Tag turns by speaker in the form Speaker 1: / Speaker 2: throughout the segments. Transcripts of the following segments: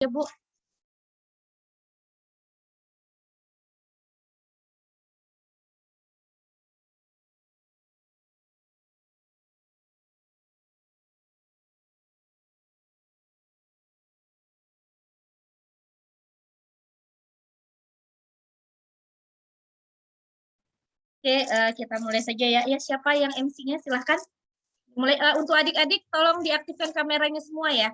Speaker 1: Ya, Bu. Oke, kita mulai saja ya. Ya, siapa yang MC-nya? Silahkan. Mulai untuk adik-adik, tolong diaktifkan kameranya semua ya.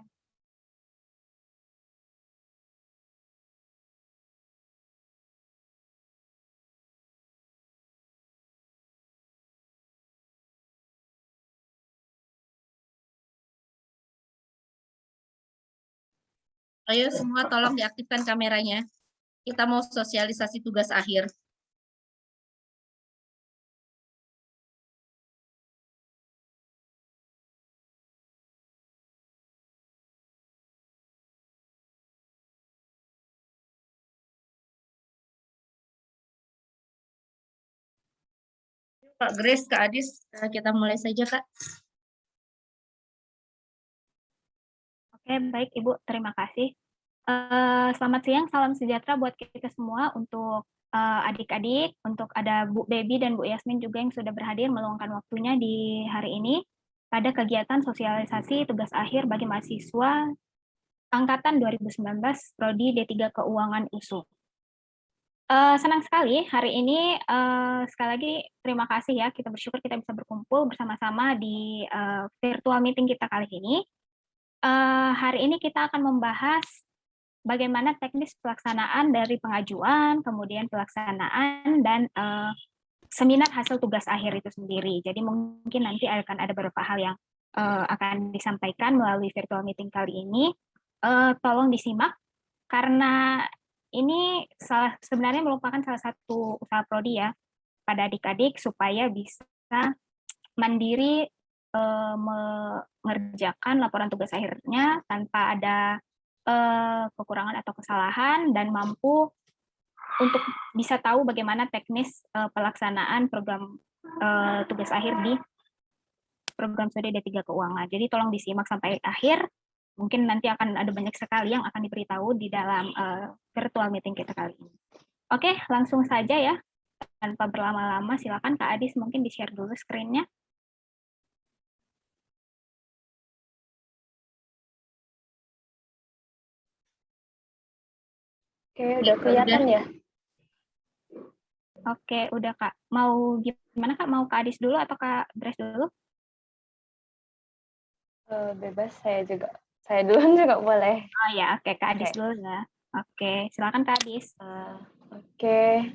Speaker 1: Ayo semua tolong diaktifkan kameranya. Kita mau sosialisasi tugas akhir. Kak Grace, Kak Adis, kita mulai saja, Kak.
Speaker 2: Oke, baik Ibu, terima kasih. Selamat siang, salam sejahtera buat kita semua, untuk adik-adik, untuk ada Bu Baby dan Bu Yasmin juga yang sudah berhadir meluangkan waktunya di hari ini pada kegiatan sosialisasi tugas akhir bagi mahasiswa Angkatan 2019 Prodi D3 Keuangan USU. Senang sekali hari ini, sekali lagi terima kasih ya, kita bersyukur kita bisa berkumpul bersama-sama di virtual meeting kita kali ini. Hari ini kita akan membahas bagaimana teknis pelaksanaan dari pengajuan, kemudian pelaksanaan, dan seminar hasil tugas akhir itu sendiri. Jadi mungkin nanti akan ada beberapa hal yang akan disampaikan melalui virtual meeting kali ini. Tolong disimak, karena ini sebenarnya merupakan salah satu usaha prodi ya, pada adik-adik supaya bisa mandiri mengerjakan laporan tugas akhirnya tanpa ada kekurangan atau kesalahan, dan mampu untuk bisa tahu bagaimana teknis pelaksanaan program tugas akhir di program studi D3 Keuangan. Jadi tolong disimak sampai akhir. Mungkin nanti akan ada banyak sekali yang akan diberitahu di dalam virtual meeting kita kali ini. Oke, langsung saja ya. Tanpa berlama-lama, silakan Kak Adis mungkin di-share dulu screen-nya.
Speaker 3: Oke, udah kelihatan ya?
Speaker 2: Oke, udah Kak. Mau gimana Kak? Mau Kak Adis dulu atau Kak Grace dulu?
Speaker 3: Bebas, saya duluan juga boleh.
Speaker 2: Oh ya, oke, Kak Adis dulu ya. Oke, silakan Kak Adis.
Speaker 3: Oke.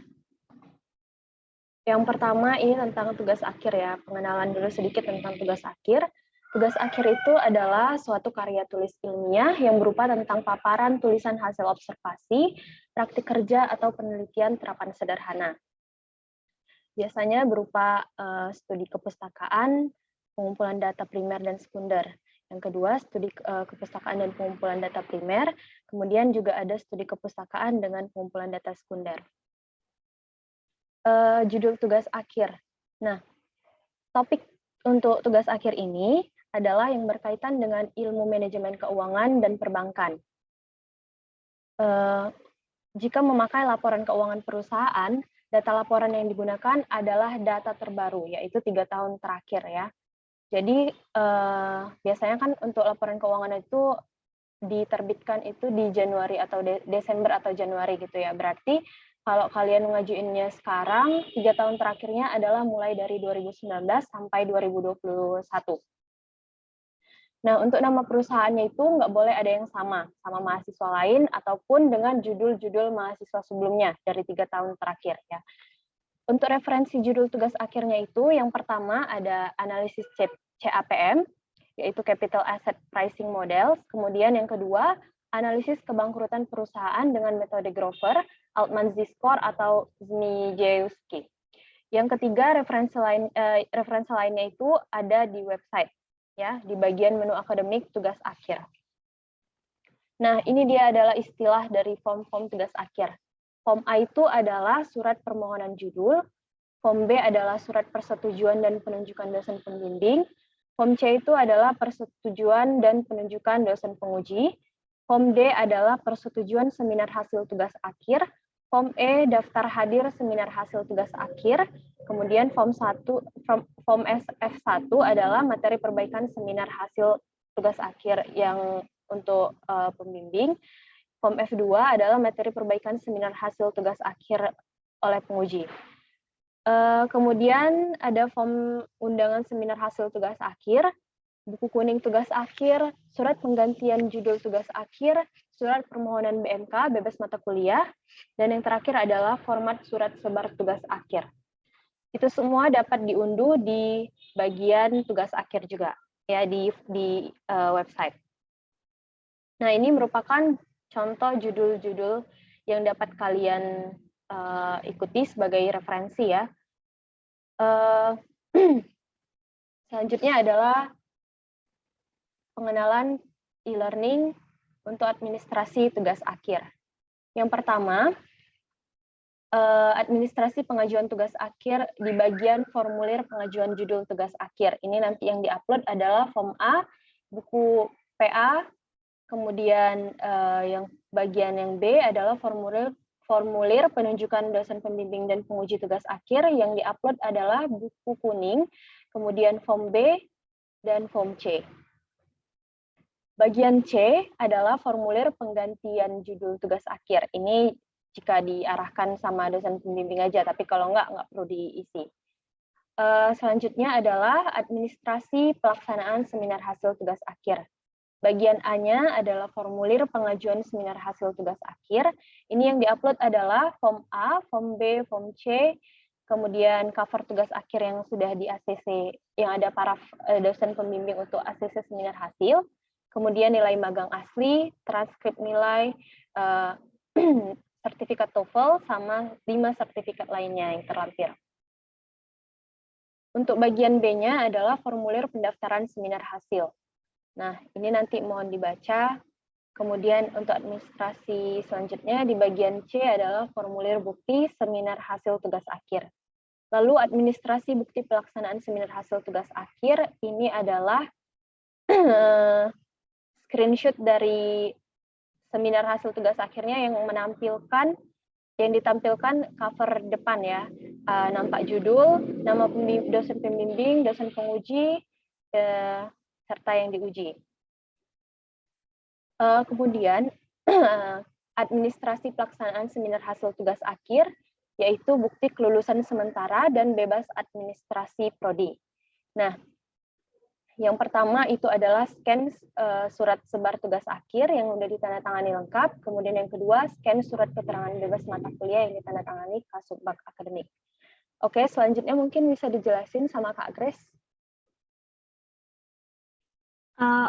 Speaker 3: Yang pertama ini tentang tugas akhir ya. Pengenalan dulu sedikit tentang tugas akhir. Tugas akhir itu adalah suatu karya tulis ilmiah yang berupa tentang paparan tulisan hasil observasi, praktik kerja, atau penelitian terapan sederhana. Biasanya berupa studi kepustakaan, pengumpulan data primer dan sekunder. Yang kedua, studi kepustakaan dan pengumpulan data primer, kemudian juga ada studi kepustakaan dengan pengumpulan data sekunder. Judul tugas akhir. Nah, topik untuk tugas akhir ini adalah yang berkaitan dengan ilmu manajemen keuangan dan perbankan. Jika memakai laporan keuangan perusahaan, data laporan yang digunakan adalah data terbaru, yaitu 3 tahun terakhir ya. Jadi biasanya kan untuk laporan keuangan itu diterbitkan itu di Januari atau Desember atau Januari gitu ya. Berarti kalau kalian ngajuinnya sekarang, 3 tahun terakhirnya adalah mulai dari 2019 sampai 2021. Nah, untuk nama perusahaannya itu nggak boleh ada yang sama mahasiswa lain ataupun dengan judul-judul mahasiswa sebelumnya dari 3 tahun terakhir ya. Untuk referensi judul tugas akhirnya itu, yang pertama ada analisis CAPM, yaitu Capital Asset Pricing Models. Kemudian yang kedua, analisis kebangkrutan perusahaan dengan metode Grover, Altman Z-Score, atau Zmijewski. Yang ketiga, referensi lainnya itu ada di website, ya, di bagian menu akademik tugas akhir. Nah, ini dia adalah istilah dari form-form tugas akhir. Form A itu adalah surat permohonan judul, Form B adalah surat persetujuan dan penunjukan dosen pembimbing, Form C itu adalah persetujuan dan penunjukan dosen penguji, Form D adalah persetujuan seminar hasil tugas akhir. Form E daftar hadir seminar hasil tugas akhir. Kemudian form F1 adalah materi perbaikan seminar hasil tugas akhir yang untuk pembimbing. Form F2 adalah materi perbaikan seminar hasil tugas akhir oleh penguji. Kemudian ada form undangan seminar hasil tugas akhir, buku kuning tugas akhir, surat penggantian judul tugas akhir, surat permohonan BMK bebas mata kuliah, dan yang terakhir adalah format surat sebar tugas akhir. Itu semua dapat diunduh di bagian tugas akhir juga, ya di website. Nah, ini merupakan contoh judul-judul yang dapat kalian ikuti sebagai referensi ya. Selanjutnya adalah pengenalan e-learning untuk administrasi tugas akhir. Yang pertama, administrasi pengajuan tugas akhir di bagian formulir pengajuan judul tugas akhir. Ini nanti yang diupload adalah form A, buku PA, kemudian yang bagian yang B adalah formulir penunjukan dosen pembimbing dan penguji tugas akhir. Yang diupload adalah buku kuning, kemudian form B, dan form C. Bagian C adalah formulir penggantian judul tugas akhir. Ini jika diarahkan sama dosen pembimbing aja, tapi kalau nggak perlu diisi. Selanjutnya adalah administrasi pelaksanaan seminar hasil tugas akhir. Bagian A-nya adalah formulir pengajuan seminar hasil tugas akhir. Ini yang diupload adalah form A, form B, form C, kemudian cover tugas akhir yang sudah di ACC, yang ada para dosen pembimbing untuk ACC seminar hasil. Kemudian nilai magang asli, transkrip nilai, sertifikat TOEFL, sama 5 sertifikat lainnya yang terlampir. Untuk bagian B-nya adalah formulir pendaftaran seminar hasil. Nah, ini nanti mohon dibaca. Kemudian untuk administrasi selanjutnya di bagian C adalah formulir bukti seminar hasil tugas akhir. Lalu administrasi bukti pelaksanaan seminar hasil tugas akhir, ini adalah screenshot dari seminar hasil tugas akhirnya yang ditampilkan cover depan ya, nampak judul, nama dosen pembimbing, dosen penguji, serta yang diuji. Kemudian administrasi pelaksanaan seminar hasil tugas akhir, yaitu bukti kelulusan sementara dan bebas administrasi prodi. Nah, yang pertama itu adalah scan surat sebar tugas akhir yang sudah ditandatangani lengkap. Kemudian yang kedua, scan surat keterangan bebas mata kuliah yang ditandatangani Kasubag Akademik. Oke, selanjutnya mungkin bisa dijelasin sama Kak Grace.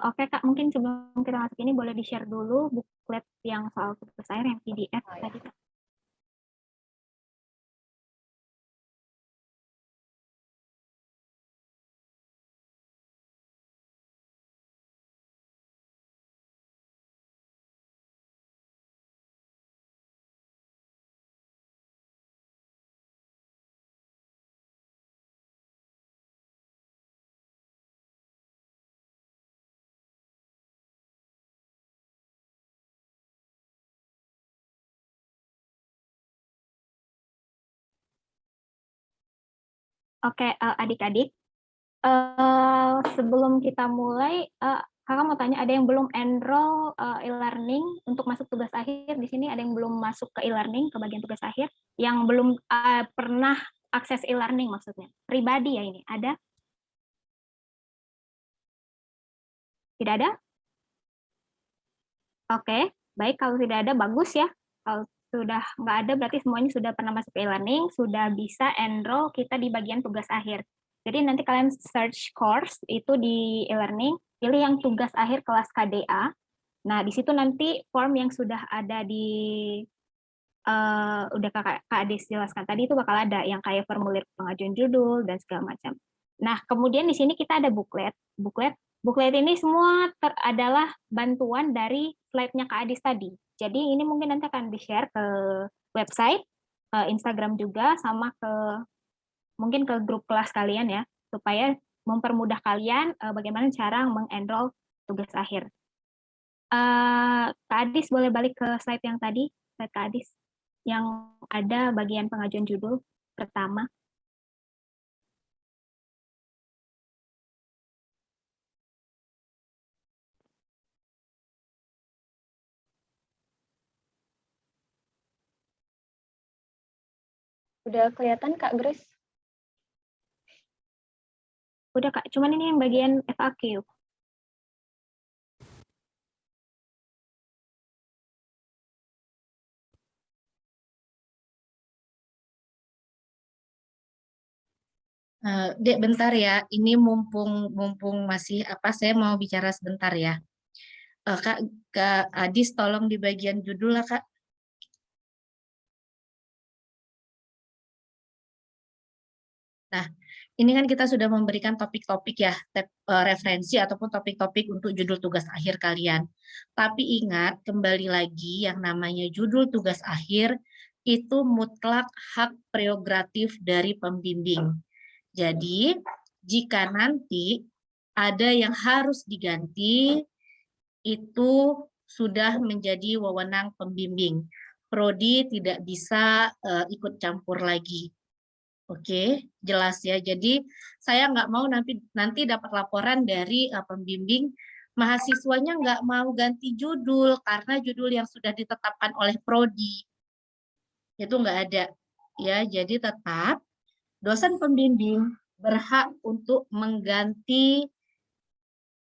Speaker 2: Oke Kak, mungkin sebelum kita masuk ini boleh di-share dulu buklet yang soal tugas akhir yang PDF tadi Kak. Oke, adik-adik, sebelum kita mulai, kakak mau tanya, ada yang belum enroll e-learning untuk masuk tugas akhir? Di sini ada yang belum masuk ke e-learning, ke bagian tugas akhir, yang belum pernah akses e-learning maksudnya, pribadi ya ini, ada? Tidak ada? Oke, baik, kalau tidak ada, bagus ya. Kalau sudah nggak ada, berarti semuanya sudah pernah masuk ke e-learning, sudah bisa enroll kita di bagian tugas akhir. Jadi nanti kalian search course itu di e-learning, pilih yang tugas akhir kelas KDA. Nah, di situ nanti form yang sudah ada di udah Kak Ades jelaskan tadi itu bakal ada yang kayak formulir pengajuan judul dan segala macam. Nah, kemudian di sini kita ada buklet. Buklet ini semua adalah bantuan dari slide-nya Kak Adis tadi. Jadi ini mungkin nanti akan di-share ke website, ke Instagram juga, sama mungkin ke grup kelas kalian ya, supaya mempermudah kalian bagaimana cara mengenroll tugas akhir. Kak Adis boleh balik ke slide yang tadi, slide Kak Adis, yang ada bagian pengajuan judul pertama.
Speaker 3: Udah kelihatan Kak Grace?
Speaker 2: Udah Kak, cuman ini yang bagian FAQ.
Speaker 1: Dek, bentar ya. Ini mumpung masih apa? Saya mau bicara sebentar ya. Kak Adis, tolong di bagian judul lah Kak. Nah, ini kan kita sudah memberikan topik-topik ya, referensi ataupun topik-topik untuk judul tugas akhir kalian. Tapi ingat, kembali lagi yang namanya judul tugas akhir itu mutlak hak prerogatif dari pembimbing. Jadi, jika nanti ada yang harus diganti, itu sudah menjadi wewenang pembimbing. Prodi tidak bisa ikut campur lagi. Oke, jelas ya. Jadi saya nggak mau nanti dapat laporan dari pembimbing mahasiswanya nggak mau ganti judul karena judul yang sudah ditetapkan oleh prodi itu nggak ada. Ya, jadi tetap dosen pembimbing berhak untuk mengganti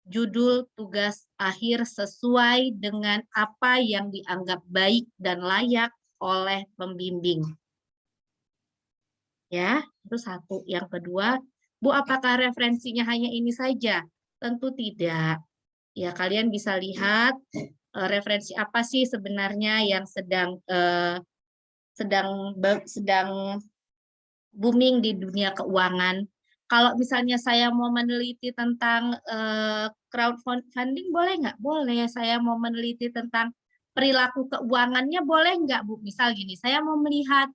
Speaker 1: judul tugas akhir sesuai dengan apa yang dianggap baik dan layak oleh pembimbing. Ya, itu satu. Yang kedua, Bu, apakah referensinya hanya ini saja? Tentu tidak. Ya, kalian bisa lihat referensi apa sih sebenarnya yang sedang booming di dunia keuangan. Kalau misalnya saya mau meneliti tentang crowdfunding, boleh nggak? Boleh. Saya mau meneliti tentang perilaku keuangannya, boleh nggak, Bu? Misal gini, saya mau melihat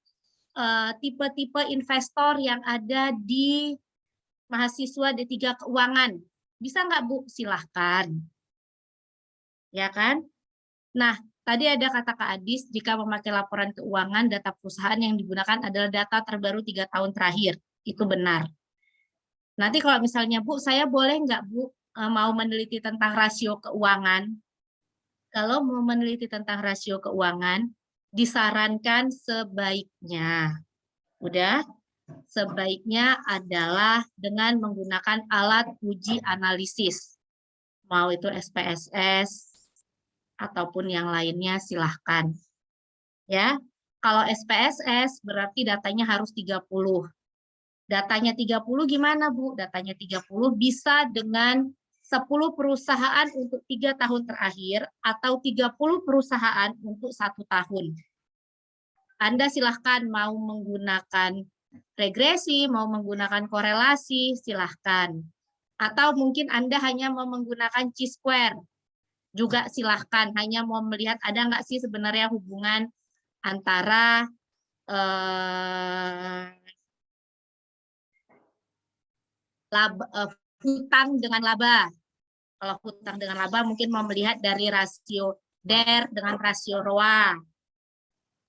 Speaker 1: tipe-tipe investor yang ada di mahasiswa D3 Keuangan. Bisa nggak, Bu? Silahkan. Ya kan? Nah, tadi ada kata Kak Adis, jika memakai laporan keuangan, data perusahaan yang digunakan adalah data terbaru 3 tahun terakhir. Itu benar. Nanti kalau misalnya, Bu, saya boleh nggak, Bu, mau meneliti tentang rasio keuangan? Kalau mau meneliti tentang rasio keuangan, disarankan sebaiknya. Udah, sebaiknya adalah dengan menggunakan alat uji analisis. Mau itu SPSS ataupun yang lainnya silahkan. Ya, kalau SPSS berarti datanya harus 30. Datanya 30 gimana, Bu? Datanya 30 bisa dengan 10 perusahaan untuk 3 tahun terakhir atau 30 perusahaan untuk 1 tahun. Anda silahkan mau menggunakan regresi, mau menggunakan korelasi, silahkan. Atau mungkin Anda hanya mau menggunakan chi-square, juga silahkan. Hanya mau melihat ada nggak sih sebenarnya hubungan antara hutang dengan laba. Kalau hutang dengan laba mungkin mau melihat dari rasio DER dengan rasio ROA.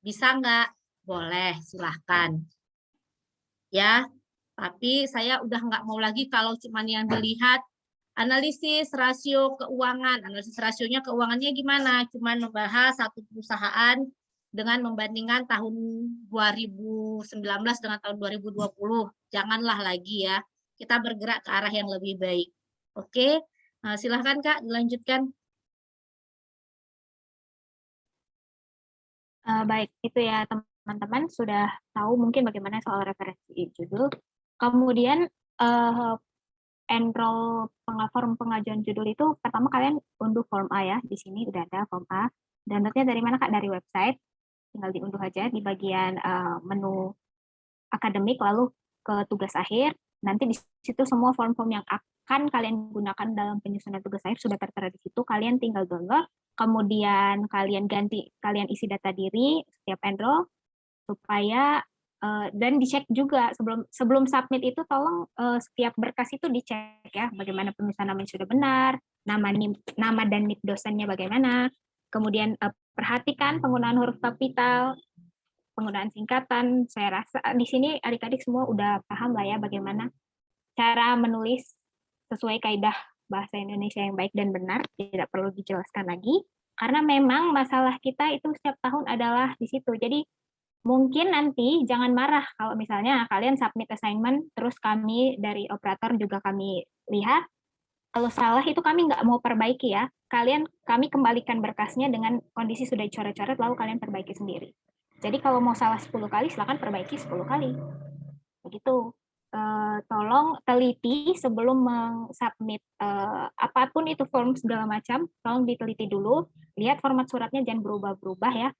Speaker 1: Bisa nggak? Boleh, silahkan. Ya, tapi saya udah nggak mau lagi kalau cuma yang dilihat analisis rasio keuangan. Analisis rasionya keuangannya gimana? Cuma membahas satu perusahaan dengan membandingkan tahun 2019 dengan tahun 2020. Janganlah lagi ya. Kita bergerak ke arah yang lebih baik. Oke, silahkan Kak, dilanjutkan.
Speaker 2: Baik, itu ya teman-teman sudah tahu mungkin bagaimana soal referensi judul. Kemudian enroll form pengajuan judul itu pertama kalian unduh form A ya. Di sini udah ada form A. Downloadnya dari mana Kak? Dari website. Tinggal diunduh aja di bagian menu akademik lalu ke tugas akhir. Nanti di situ semua form-form yang akan kalian gunakan dalam penyusunan tugas akhir sudah tertera di situ. Kalian tinggal download, kemudian kalian isi data diri setiap enroll supaya Dan dicek juga sebelum submit itu tolong setiap berkas itu dicek ya, bagaimana penulisan namanya sudah benar, nama dan NIP dosennya bagaimana, kemudian perhatikan penggunaan huruf kapital, penggunaan singkatan. Saya rasa di sini adik-adik semua udah paham lah ya bagaimana cara menulis sesuai kaidah bahasa Indonesia yang baik dan benar, tidak perlu dijelaskan lagi, karena memang masalah kita itu setiap tahun adalah di situ. Jadi mungkin nanti jangan marah kalau misalnya kalian submit assignment, terus kami dari operator juga kami lihat, kalau salah itu kami nggak mau perbaiki ya. Kami kembalikan berkasnya dengan kondisi sudah dicoret-coret, lalu kalian perbaiki sendiri. Jadi kalau mau salah 10 kali, silakan perbaiki 10 kali. Begitu. Tolong teliti sebelum submit apapun itu form segala macam, tolong diteliti dulu, lihat format suratnya jangan berubah-berubah ya.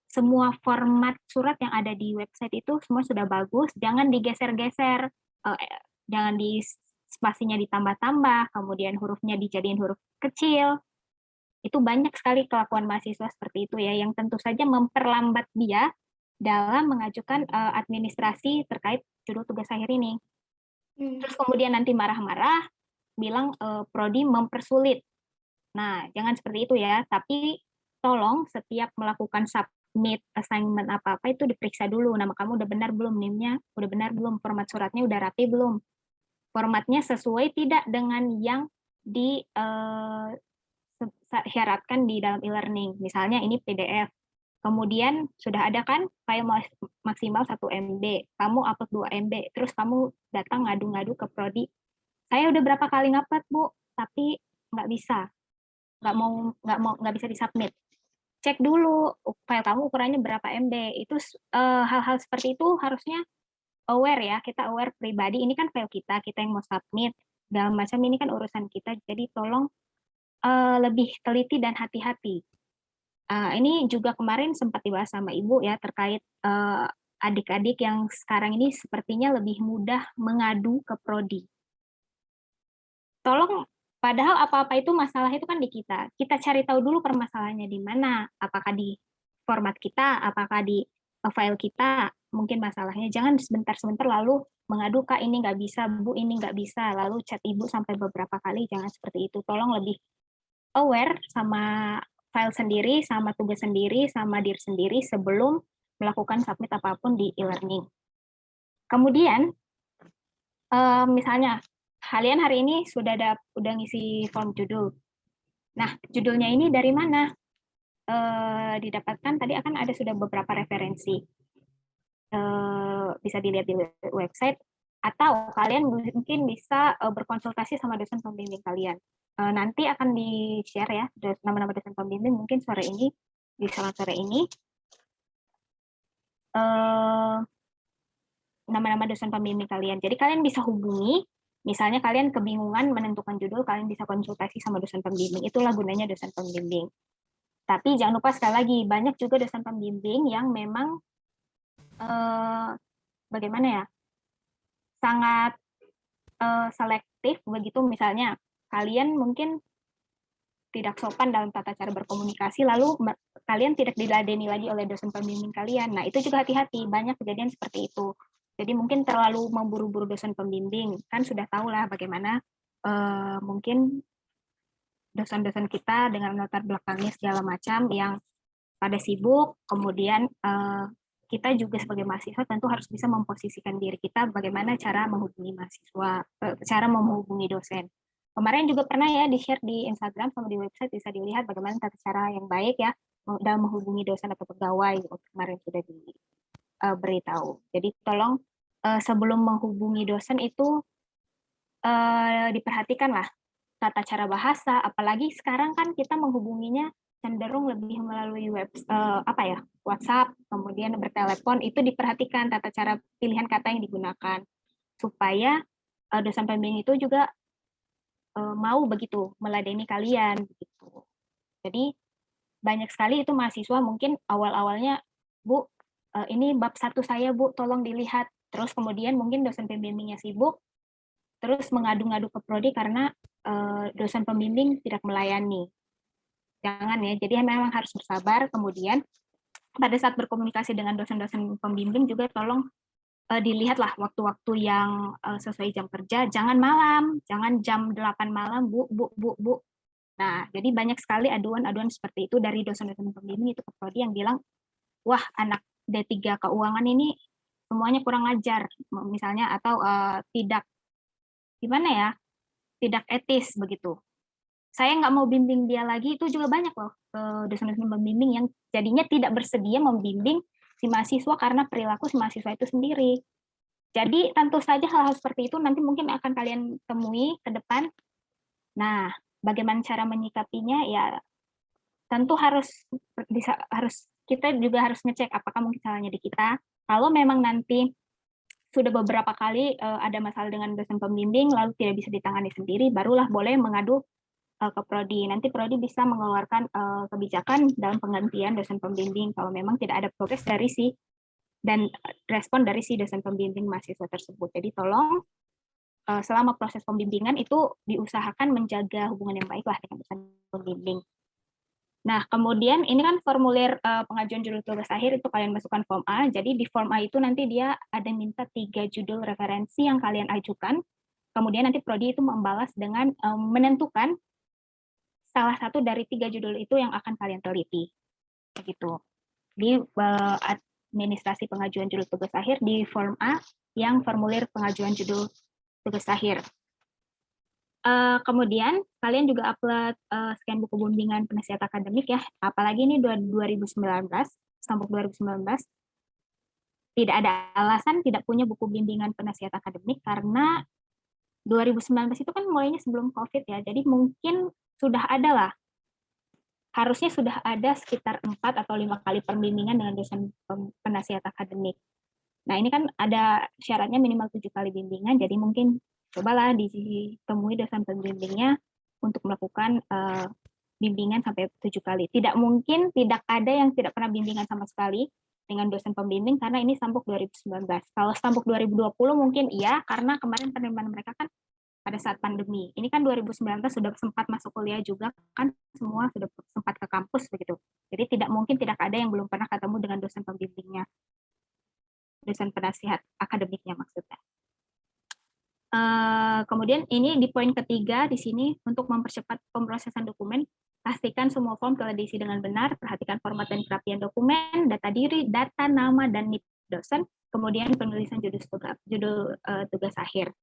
Speaker 2: Semua format surat yang ada di website itu semua sudah bagus, jangan digeser-geser, jangan di spasinya ditambah-tambah, kemudian hurufnya dijadiin huruf kecil. Itu banyak sekali kelakuan mahasiswa seperti itu ya, yang tentu saja memperlambat dia dalam mengajukan administrasi terkait judul tugas akhir ini. Terus kemudian nanti marah-marah, bilang prodi mempersulit. Nah, jangan seperti itu ya, tapi tolong setiap melakukan submit assignment apa-apa itu diperiksa dulu, nama kamu udah benar belum, NIM-nya udah benar belum, format suratnya udah rapi belum, formatnya sesuai tidak dengan yang disyaratkan di dalam e-learning. Misalnya ini PDF, kemudian sudah ada kan file maksimal 1 MB, kamu upload 2 MB, terus kamu datang ngadu-ngadu ke prodi, saya udah berapa kali ngupload Bu, tapi nggak bisa, nggak bisa disubmit. Cek dulu file kamu ukurannya berapa MB. Itu hal-hal seperti itu harusnya aware ya, kita aware pribadi, ini kan file kita yang mau submit, dalam macam ini kan urusan kita, jadi tolong lebih teliti dan hati-hati. Ini juga kemarin sempat dibahas sama Ibu ya, terkait adik-adik yang sekarang ini sepertinya lebih mudah mengadu ke prodi. Tolong, padahal apa-apa itu masalah itu kan di kita. Kita cari tahu dulu permasalahannya di mana, apakah di format kita, apakah di file kita, mungkin masalahnya. Jangan sebentar-sebentar lalu mengadu, Kak ini nggak bisa, Bu ini nggak bisa, lalu chat Ibu sampai beberapa kali, jangan seperti itu. Tolong lebih aware sama file sendiri, sama tugas sendiri, sama diri sendiri sebelum melakukan submit apapun di e-learning. Kemudian, misalnya, kalian hari ini udah ngisi form judul. Nah, judulnya ini dari mana? Didapatkan tadi akan ada sudah beberapa referensi. Bisa dilihat di website, atau kalian mungkin bisa berkonsultasi sama dosen pembimbing kalian. Nanti akan di-share ya, nama-nama dosen pembimbing mungkin sore ini, di salat sore ini. Nama-nama dosen pembimbing kalian. Jadi kalian bisa hubungi, misalnya kalian kebingungan menentukan judul, kalian bisa konsultasi sama dosen pembimbing. Itulah gunanya dosen pembimbing. Tapi jangan lupa sekali lagi, banyak juga dosen pembimbing yang memang bagaimana ya, sangat selektif begitu. Misalnya kalian mungkin tidak sopan dalam tata cara berkomunikasi, lalu kalian tidak diladeni lagi oleh dosen pembimbing kalian. Nah, itu juga hati-hati, banyak kejadian seperti itu. Jadi mungkin terlalu memburu-buru dosen pembimbing, kan sudah tahu lah bagaimana mungkin dosen-dosen kita dengan latar belakangnya segala macam yang pada sibuk, kemudian kita juga sebagai mahasiswa tentu harus bisa memposisikan diri kita bagaimana cara menghubungi mahasiswa, cara menghubungi dosen. Kemarin juga pernah ya di-share di Instagram sama di website, bisa dilihat bagaimana tata cara yang baik ya dalam menghubungi dosen atau pegawai. Kemarin sudah diberitahu. Jadi tolong sebelum menghubungi dosen itu diperhatikanlah tata cara bahasa, apalagi sekarang kan kita menghubunginya cenderung lebih melalui WhatsApp, kemudian bertelepon, itu diperhatikan tata cara pilihan kata yang digunakan supaya dosen pembimbing itu juga mau begitu meladeni kalian begitu. Jadi banyak sekali itu mahasiswa mungkin awal-awalnya, Bu, ini bab 1 saya Bu, tolong dilihat. Terus kemudian mungkin dosen pembimbingnya sibuk, terus mengadu-ngadu ke prodi karena dosen pembimbing tidak melayani. Jangan ya, jadi memang harus bersabar. Kemudian pada saat berkomunikasi dengan dosen-dosen pembimbing juga tolong dilihatlah waktu-waktu yang sesuai jam kerja, jangan malam, jangan jam 8 malam, Bu, Bu, Bu, Bu. Nah, jadi banyak sekali aduan-aduan seperti itu dari dosen-dosen pembimbing itu ke prodi yang bilang, wah anak D3 keuangan ini semuanya kurang ajar, misalnya, atau tidak, gimana ya, tidak etis begitu. Saya nggak mau bimbing dia lagi, itu juga banyak loh dosen-dosen pembimbing yang jadinya tidak bersedia membimbing si mahasiswa karena perilaku si mahasiswa itu sendiri. Jadi tentu saja hal-hal seperti itu nanti mungkin akan kalian temui ke depan. Nah, bagaimana cara menyikapinya ya tentu harus kita juga harus ngecek apakah mungkin salahnya di kita. Kalau memang nanti sudah beberapa kali ada masalah dengan dosen pembimbing lalu tidak bisa ditangani sendiri, barulah boleh mengadu ke prodi. Nanti prodi bisa mengeluarkan kebijakan dalam penggantian dosen pembimbing kalau memang tidak ada progres dari si dan respon dari si dosen pembimbing mahasiswa tersebut. Jadi tolong selama proses pembimbingan itu diusahakan menjaga hubungan yang baiklah dengan dosen pembimbing. Nah, kemudian ini kan formulir pengajuan judul tugas akhir itu kalian masukkan form A. Jadi di form A itu nanti dia ada minta 3 judul referensi yang kalian ajukan. Kemudian nanti prodi itu membalas dengan menentukan salah satu dari 3 judul itu yang akan kalian teliti. Begitu. Di administrasi pengajuan judul tugas akhir di form A yang formulir pengajuan judul tugas akhir. Kemudian kalian juga upload scan buku bimbingan penasihat akademik ya, apalagi ini 2019, Stampbook 2019, tidak ada alasan tidak punya buku bimbingan penasihat akademik karena 2019 itu kan mulainya sebelum COVID ya, jadi mungkin sudah ada lah, harusnya sudah ada sekitar 4 atau 5 kali pembimbingan dengan dosen penasihat akademik. Nah ini kan ada syaratnya minimal 7 kali bimbingan, jadi mungkin cobalah ditemui dosen pembimbingnya untuk melakukan bimbingan sampai 7 kali. Tidak mungkin tidak ada yang tidak pernah bimbingan sama sekali dengan dosen pembimbing karena ini Stampbook 2019. Kalau Stampbook 2020 mungkin iya, karena kemarin penerimaan mereka kan pada saat pandemi. Ini kan 2019 sudah sempat masuk kuliah juga kan, semua sudah sempat ke kampus begitu. Jadi tidak mungkin tidak ada yang belum pernah ketemu dengan dosen pembimbingnya, dosen penasihat akademiknya maksudnya. Kemudian ini di poin ketiga di sini untuk mempercepat pemrosesan dokumen, pastikan semua form telah diisi dengan benar, perhatikan format dan kerapian dokumen, data diri, data nama dan NIP dosen, kemudian penulisan judul tugas akhir.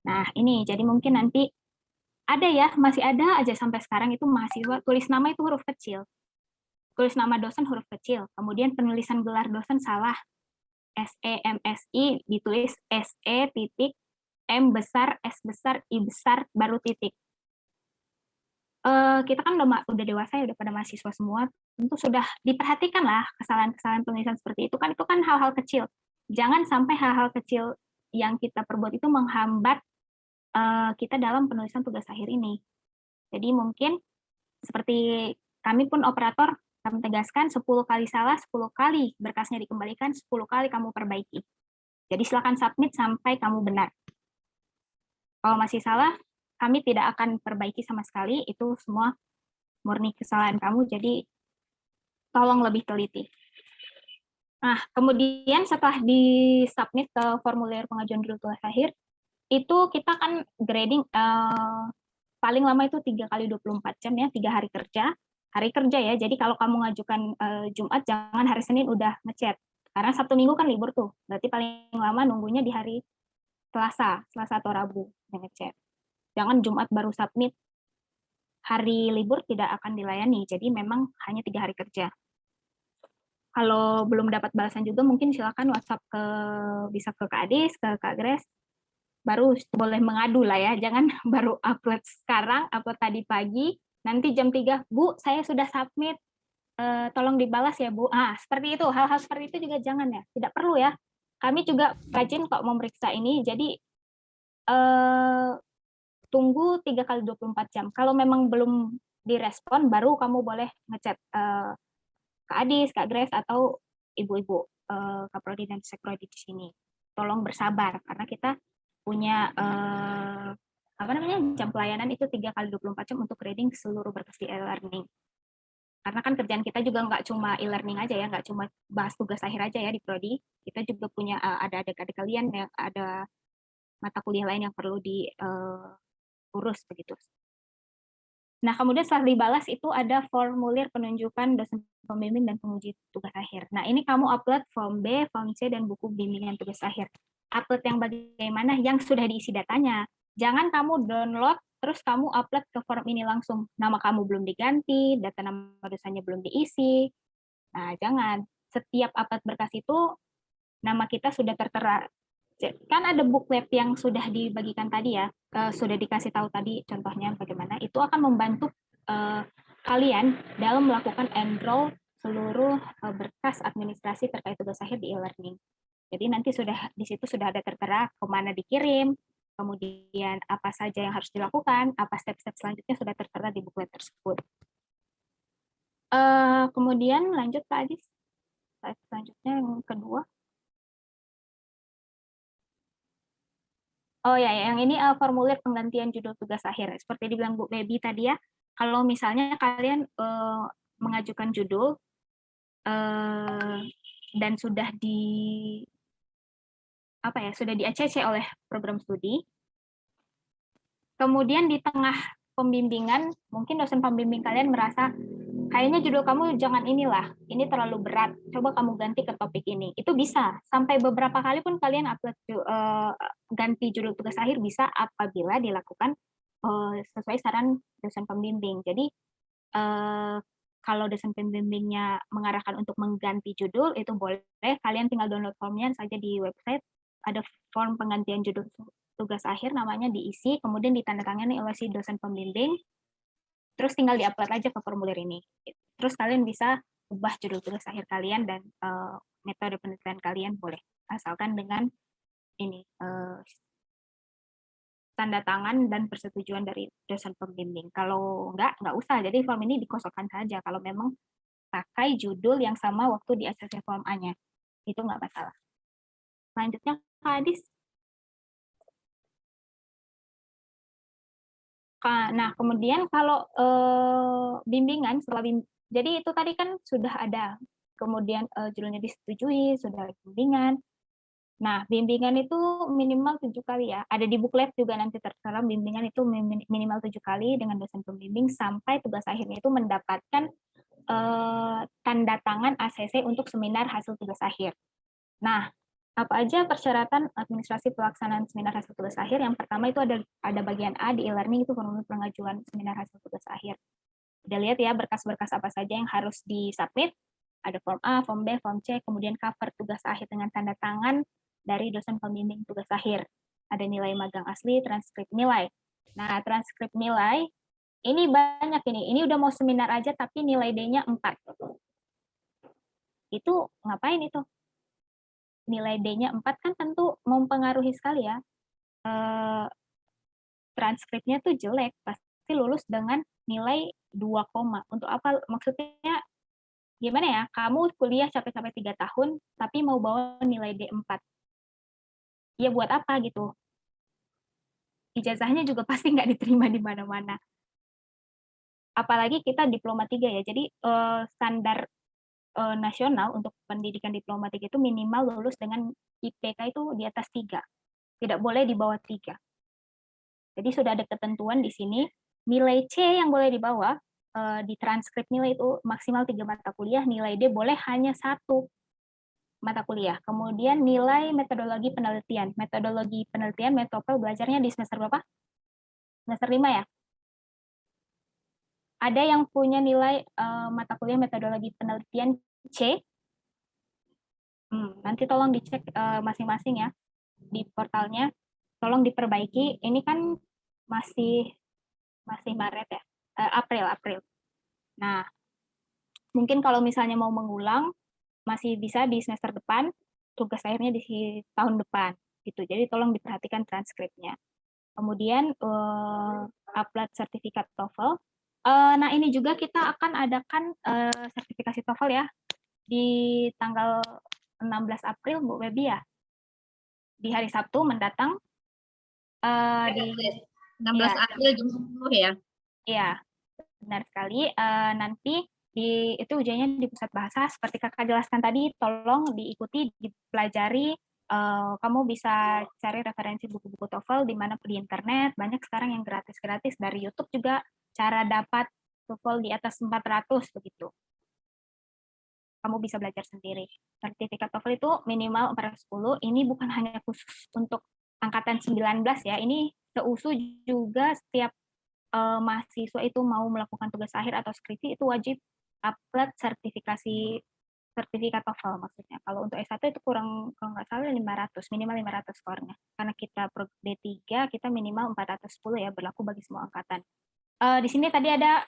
Speaker 2: Nah ini jadi mungkin nanti ada ya, masih ada aja sampai sekarang itu mahasiswa tulis nama itu huruf kecil, tulis nama dosen huruf kecil, kemudian penulisan gelar dosen salah, SEMSI ditulis SE titik M besar, S besar, I besar, baru titik. Kita kan udah dewasa ya, udah pada mahasiswa semua, tentu sudah diperhatikan lah kesalahan-kesalahan penulisan seperti itu kan hal-hal kecil. Jangan sampai hal-hal kecil yang kita perbuat itu menghambat kita dalam penulisan tugas akhir ini. Jadi mungkin seperti kami pun operator, kami tegaskan 10 kali salah, 10 kali berkasnya dikembalikan, 10 kali kamu perbaiki. Jadi silakan submit sampai kamu benar. Kalau masih salah, kami tidak akan perbaiki sama sekali, itu semua murni kesalahan kamu, jadi tolong lebih teliti. Nah, kemudian setelah di-submit ke formulir pengajuan judul tugas akhir, itu kita kan grading paling lama itu 3 kali 24 jam ya, 3 hari kerja. Hari kerja ya, jadi kalau kamu ngajukan Jumat, jangan hari Senin udah ngechat. Karena Sabtu Minggu kan libur tuh, berarti paling lama nunggunya di hari Selasa atau Rabu ngechat. Jangan Jumat baru submit, hari libur tidak akan dilayani, jadi memang hanya 3 hari kerja. Kalau belum dapat balasan juga mungkin silakan WhatsApp bisa ke Kak Adis, ke Kak Grace, baru boleh mengadu lah ya, jangan baru upload sekarang, upload tadi pagi, nanti jam 3, Bu, saya sudah submit, tolong dibalas ya Bu. Seperti itu, hal-hal seperti itu juga jangan ya, tidak perlu ya. Kami juga rajin kok memeriksa ini, jadi tunggu 3 kali 24 jam. Kalau memang belum direspon, baru kamu boleh ngechat Kak Adis, Kak Grace, atau ibu-ibu Kaprodi dan Sekprodi di sini. Tolong bersabar, karena kita punya jam pelayanan itu 3 kali 24 jam untuk grading seluruh berkas di e-learning. karena kan kerjaan kita juga nggak cuma e-learning aja ya, nggak cuma bahas tugas akhir aja ya di prodi, kita juga punya ada adik-adik kalian yang ada mata kuliah lain yang perlu diurus begitu. Nah, kemudian setelah dibalas itu ada formulir penunjukan dosen pembimbing dan penguji tugas akhir. Nah, ini kamu upload form B, form C, dan buku bimbingan tugas akhir. Upload yang bagaimana? Yang sudah diisi datanya. Jangan kamu download, terus kamu upload ke form ini langsung. Nama kamu belum diganti, data nama dosennya belum diisi. Nah, jangan. Setiap upload berkas itu, nama kita sudah tertera. Kan ada booklet yang sudah dibagikan tadi ya, sudah dikasih tahu tadi contohnya bagaimana, itu akan membantu kalian dalam melakukan enroll seluruh berkas administrasi terkait tugas akhir di e-learning. Jadi nanti sudah di situ sudah ada tertera kemana dikirim, kemudian apa saja yang harus dilakukan, apa step-step selanjutnya sudah tertera di booklet tersebut. Kemudian lanjut Pak Adis, slide selanjutnya yang kedua. Oh ya, yang ini formulir penggantian judul tugas akhir. Seperti dibilang Bu Baby tadi ya, kalau misalnya kalian mengajukan judul dan sudah sudah di-ACC oleh program studi, kemudian di tengah pembimbingan, mungkin dosen pembimbing kalian merasa kayaknya judul kamu jangan inilah, ini terlalu berat, coba kamu ganti ke topik ini. Itu bisa, sampai beberapa kali pun kalian upload ganti judul tugas akhir bisa apabila dilakukan sesuai saran dosen pembimbing. Jadi kalau dosen pembimbingnya mengarahkan untuk mengganti judul, itu boleh, kalian tinggal download formnya saja di website, ada form penggantian judul tugas akhir, namanya diisi, kemudian ditandatangani oleh si dosen pembimbing, terus tinggal diupload aja ke formulir ini. Terus kalian bisa ubah judul tugas akhir kalian dan metode penelitian kalian boleh, asalkan dengan ini tanda tangan dan persetujuan dari dosen pembimbing. Kalau nggak usah. Jadi form ini dikosongkan saja kalau memang pakai judul yang sama waktu di ACC form A-nya. Itu nggak masalah. Selanjutnya, Kak Adis. Nah, kemudian kalau bimbingan, jadi itu tadi kan sudah ada, kemudian judulnya disetujui, sudah ada bimbingan. Nah, bimbingan itu minimal 7 kali ya. Ada di booklet juga nanti tertera bimbingan itu minimal 7 kali dengan dosen pembimbing sampai tugas akhirnya itu mendapatkan tanda tangan ACC untuk seminar hasil tugas akhir. Nah, apa aja persyaratan administrasi pelaksanaan seminar hasil tugas akhir? Yang pertama itu ada bagian A di e-learning, itu formulir pengajuan seminar hasil tugas akhir. Udah lihat ya berkas-berkas apa saja yang harus disubmit. Ada form A, form B, form C, kemudian cover tugas akhir dengan tanda tangan dari dosen pembimbing tugas akhir. Ada nilai magang asli, transkrip nilai. Nah, transkrip nilai, ini banyak ini. Ini udah mau seminar aja tapi nilai D-nya 4. Itu ngapain itu? Nilai D-nya 4 kan tentu mempengaruhi sekali ya. Transkripnya tuh jelek, pasti lulus dengan nilai 2, untuk apa? Maksudnya gimana ya? Kamu kuliah capek-capek 3 tahun, tapi mau bawa nilai D4. Ya buat apa gitu? Ijazahnya juga pasti nggak diterima di mana-mana. Apalagi kita diploma 3 ya, jadi standar nasional untuk pendidikan diploma 3 itu minimal lulus dengan IPK itu di atas 3. Tidak boleh di bawah 3. Jadi sudah ada ketentuan di sini, nilai C yang boleh dibawa di transkrip nilai itu maksimal 3 mata kuliah, nilai D boleh hanya 1 mata kuliah. Kemudian nilai metodologi penelitian. Metodologi penelitian, metopel belajarnya di semester berapa? Semester 5 ya? Ada yang punya nilai mata kuliah metodologi penelitian C. Nanti tolong dicek masing-masing ya di portalnya. Tolong diperbaiki. Ini kan masih Maret ya, April. Nah, mungkin kalau misalnya mau mengulang masih bisa di semester depan, tugas akhirnya di tahun depan gitu. Jadi tolong diperhatikan transkripnya. Kemudian upload sertifikat TOEFL. Nah, ini juga kita akan adakan sertifikasi TOEFL ya di tanggal 16 April, Bu Baby ya. Di hari Sabtu mendatang. Di
Speaker 1: 16 April jam 10 ya?
Speaker 2: Iya, benar sekali. Nanti itu ujiannya di pusat bahasa, seperti kakak jelaskan tadi, tolong diikuti, dipelajari. Kamu bisa cari referensi buku-buku TOEFL di mana di internet, banyak sekarang yang gratis-gratis, dari YouTube juga cara dapat TOEFL di atas 400 begitu. Kamu bisa belajar sendiri. Sertifikat TOEFL itu minimal 410, ini bukan hanya khusus untuk angkatan 19 ya, ini seusu juga setiap mahasiswa itu mau melakukan tugas akhir atau skripsi itu wajib upload sertifikat TOEFL maksudnya. Kalau untuk S1 itu kurang, kalau nggak salah 500, minimal 500 skornya. Karena kita D3, kita minimal 410 ya, berlaku bagi semua angkatan. Di sini tadi ada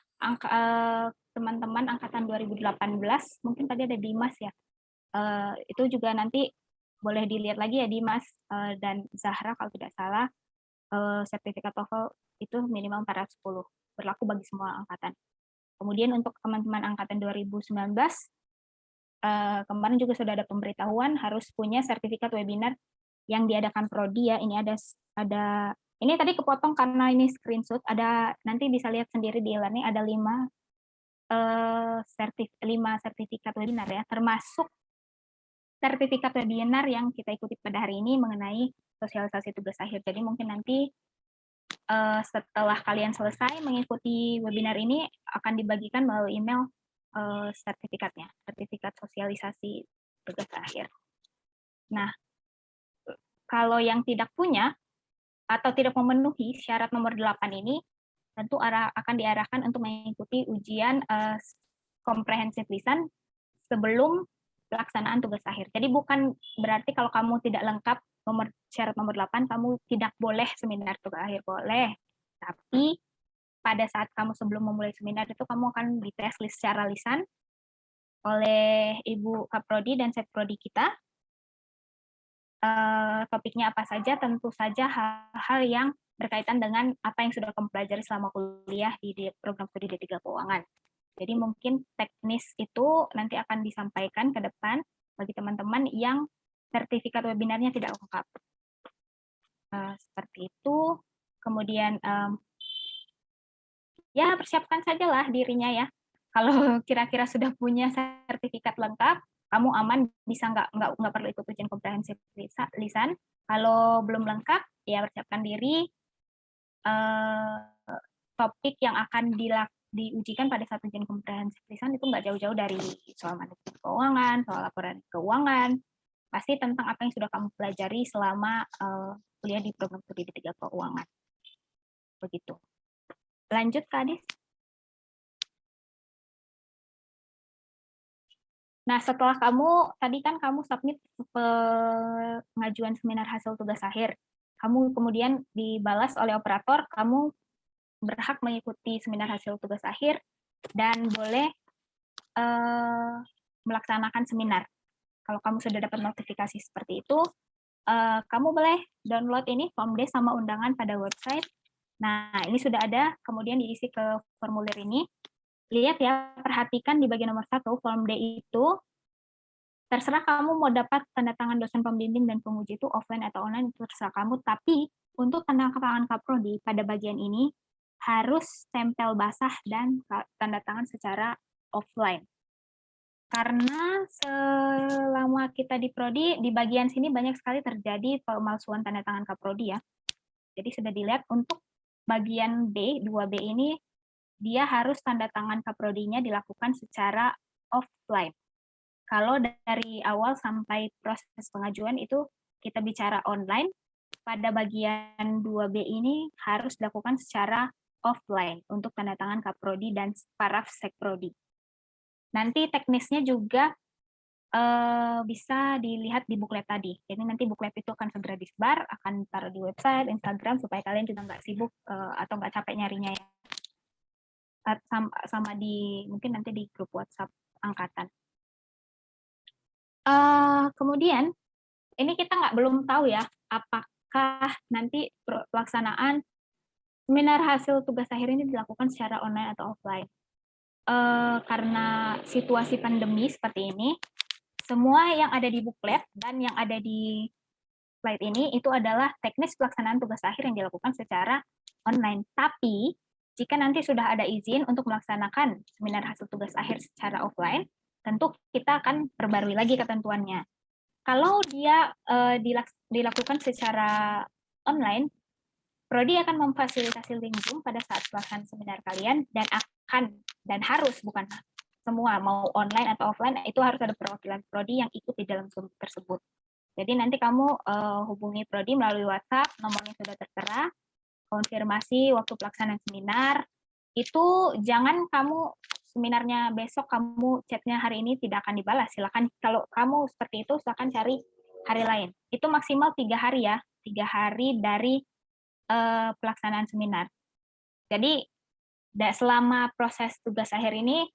Speaker 2: teman-teman angkatan 2018, mungkin tadi ada Dimas ya. Itu juga nanti boleh dilihat lagi ya Dimas dan Zahra kalau tidak salah, sertifikat TOEFL itu minimal 410, berlaku bagi semua angkatan. Kemudian untuk teman-teman angkatan 2019, kemarin juga sudah ada pemberitahuan harus punya sertifikat webinar yang diadakan Prodi ya. Ini ada ini tadi kepotong karena ini screenshot, ada nanti bisa lihat sendiri di e-learning ada 5 sertifikat webinar ya, termasuk sertifikat webinar yang kita ikuti pada hari ini mengenai sosialisasi tugas akhir. Jadi mungkin nanti setelah kalian selesai mengikuti webinar ini akan dibagikan melalui email sertifikatnya, sertifikat sosialisasi tugas akhir. Nah, kalau yang tidak punya atau tidak memenuhi syarat nomor 8 ini, tentu akan diarahkan untuk mengikuti ujian komprehensif lisan sebelum pelaksanaan tugas akhir. Jadi bukan berarti kalau kamu tidak lengkap syarat nomor 8, kamu tidak boleh seminar tugas akhir, boleh. Tapi pada saat kamu sebelum memulai seminar itu kamu akan dites secara lisan oleh Ibu Kaprodi dan Setprodi kita. Topiknya apa saja, tentu saja hal-hal yang berkaitan dengan apa yang sudah kamu pelajari selama kuliah di program studi D3 Keuangan. Jadi mungkin teknis itu nanti akan disampaikan ke depan bagi teman-teman yang sertifikat webinarnya tidak lengkap. Seperti itu. Kemudian ya persiapkan sajalah dirinya ya. Kalau kira-kira sudah punya sertifikat lengkap, kamu aman, bisa nggak perlu ikut ujian komprehensif lisan. Kalau belum lengkap, ya persiapkan diri. Topik yang akan diujikan pada saat ujian komprehensif lisan itu nggak jauh-jauh dari soal manajemen keuangan, soal laporan keuangan, pasti tentang apa yang sudah kamu pelajari selama kuliah di program studi D3 Keuangan. Begitu. Lanjut, Kak Adis. Nah, setelah tadi kan kamu submit pengajuan seminar hasil tugas akhir. Kamu kemudian dibalas oleh operator, kamu berhak mengikuti seminar hasil tugas akhir dan boleh melaksanakan seminar. Kalau kamu sudah dapat notifikasi seperti itu, kamu boleh download ini form D sama undangan pada website. Nah, ini sudah ada, kemudian diisi ke formulir ini. Lihat ya, perhatikan di bagian nomor 1, form D itu, terserah kamu mau dapat tanda tangan dosen pembimbing dan penguji itu offline atau online, itu terserah kamu. Tapi untuk tanda tangan Kaprodi pada bagian ini, harus stempel basah dan tanda tangan secara offline. Karena selama kita di Prodi, di bagian sini banyak sekali terjadi pemalsuan tanda tangan Kaprodi ya. Jadi sudah dilihat untuk bagian B, 2B ini, dia harus tanda tangan Kaprodinya dilakukan secara offline. Kalau dari awal sampai proses pengajuan itu kita bicara online, pada bagian 2B ini harus dilakukan secara offline untuk tanda tangan Kaprodi dan paraf Sekprodi. Nanti teknisnya juga bisa dilihat di buklet tadi. Jadi nanti buklet itu akan segera disebar, akan taruh di website, Instagram, supaya kalian juga nggak sibuk atau nggak capek nyarinya ya. Sama mungkin nanti di grup WhatsApp angkatan. Kemudian ini kita belum tahu ya apakah nanti pelaksanaan seminar hasil tugas akhir ini dilakukan secara online atau offline. Karena situasi pandemi seperti ini, semua yang ada di buklet dan yang ada di slide ini itu adalah teknis pelaksanaan tugas akhir yang dilakukan secara online. Tapi Jika nanti sudah ada izin untuk melaksanakan seminar hasil tugas akhir secara offline, tentu kita akan perbarui lagi ketentuannya. Kalau dia dilakukan secara online, Prodi akan memfasilitasi link Zoom pada saat pelaksanaan seminar kalian dan harus, bukan semua, mau online atau offline, itu harus ada perwakilan Prodi yang ikut di dalam Zoom tersebut. Jadi nanti kamu hubungi Prodi melalui WhatsApp, nomornya sudah tertera, konfirmasi waktu pelaksanaan seminar. Itu jangan kamu seminarnya besok, kamu chatnya hari ini tidak akan dibalas. Silakan, kalau kamu seperti itu, silakan cari hari lain. Itu maksimal 3 hari ya, 3 hari dari pelaksanaan seminar. Jadi selama proses tugas akhir ini,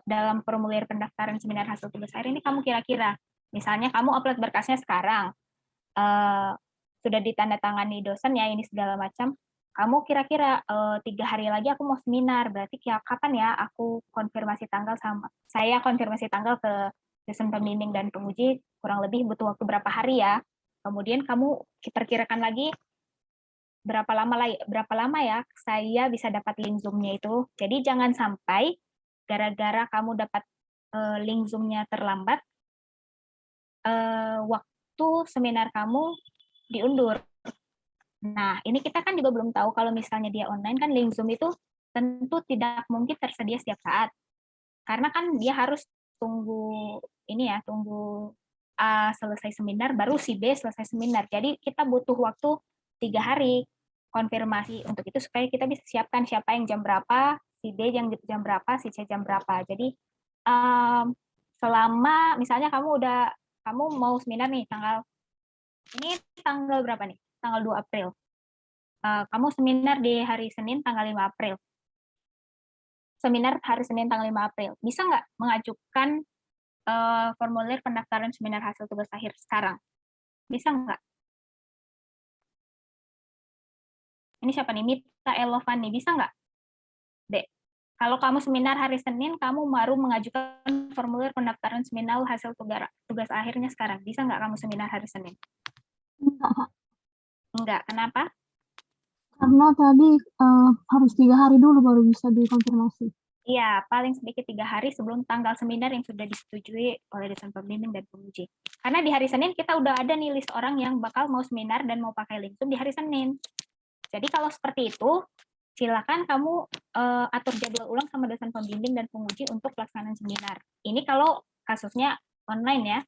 Speaker 2: dalam formulir pendaftaran seminar hasil tugas akhir ini, kamu kira-kira, misalnya kamu upload berkasnya sekarang, sudah ditandatangani dosen ya ini segala macam, kamu kira-kira 3 hari lagi aku mau seminar, berarti kapan ya aku konfirmasi tanggal saya konfirmasi tanggal ke dosen pembimbing dan penguji, kurang lebih butuh waktu berapa hari ya. Kemudian kamu perkirakan lagi berapa lama ya saya bisa dapat link Zoom-nya itu. Jadi jangan sampai gara-gara kamu dapat link Zoom-nya terlambat, waktu seminar kamu diundur. Nah, ini kita kan juga belum tahu kalau misalnya dia online, kan link Zoom itu tentu tidak mungkin tersedia setiap saat. Karena kan dia harus tunggu A selesai seminar, baru si B selesai seminar. Jadi kita butuh waktu 3 hari konfirmasi untuk itu supaya kita bisa siapkan siapa yang jam berapa, si B yang jam berapa, si C jam berapa. Jadi selama misalnya kamu mau seminar nih tanggal berapa nih? Tanggal 2 April. Kamu seminar di hari Senin tanggal 5 April. Seminar hari Senin tanggal 5 April. Bisa nggak mengajukan formulir pendaftaran seminar hasil tugas akhir sekarang? Bisa nggak? Ini siapa nih? Mita Elovani, bisa nggak? Dek, kalau kamu seminar hari Senin, kamu baru mengajukan formulir pendaftaran seminar hasil tugas akhirnya sekarang. Bisa nggak kamu seminar hari Senin? Enggak. Kenapa?
Speaker 4: Karena tadi harus 3 hari dulu baru bisa dikonfirmasi.
Speaker 2: Iya, paling sedikit 3 hari sebelum tanggal seminar yang sudah disetujui oleh dosen pembimbing dan penguji. Karena di hari Senin kita udah ada nih list orang yang bakal mau seminar dan mau pakai link Zoom di hari Senin. Jadi kalau seperti itu, silakan kamu atur jadwal ulang sama dosen pembimbing dan penguji untuk pelaksanaan seminar. Ini kalau kasusnya online ya,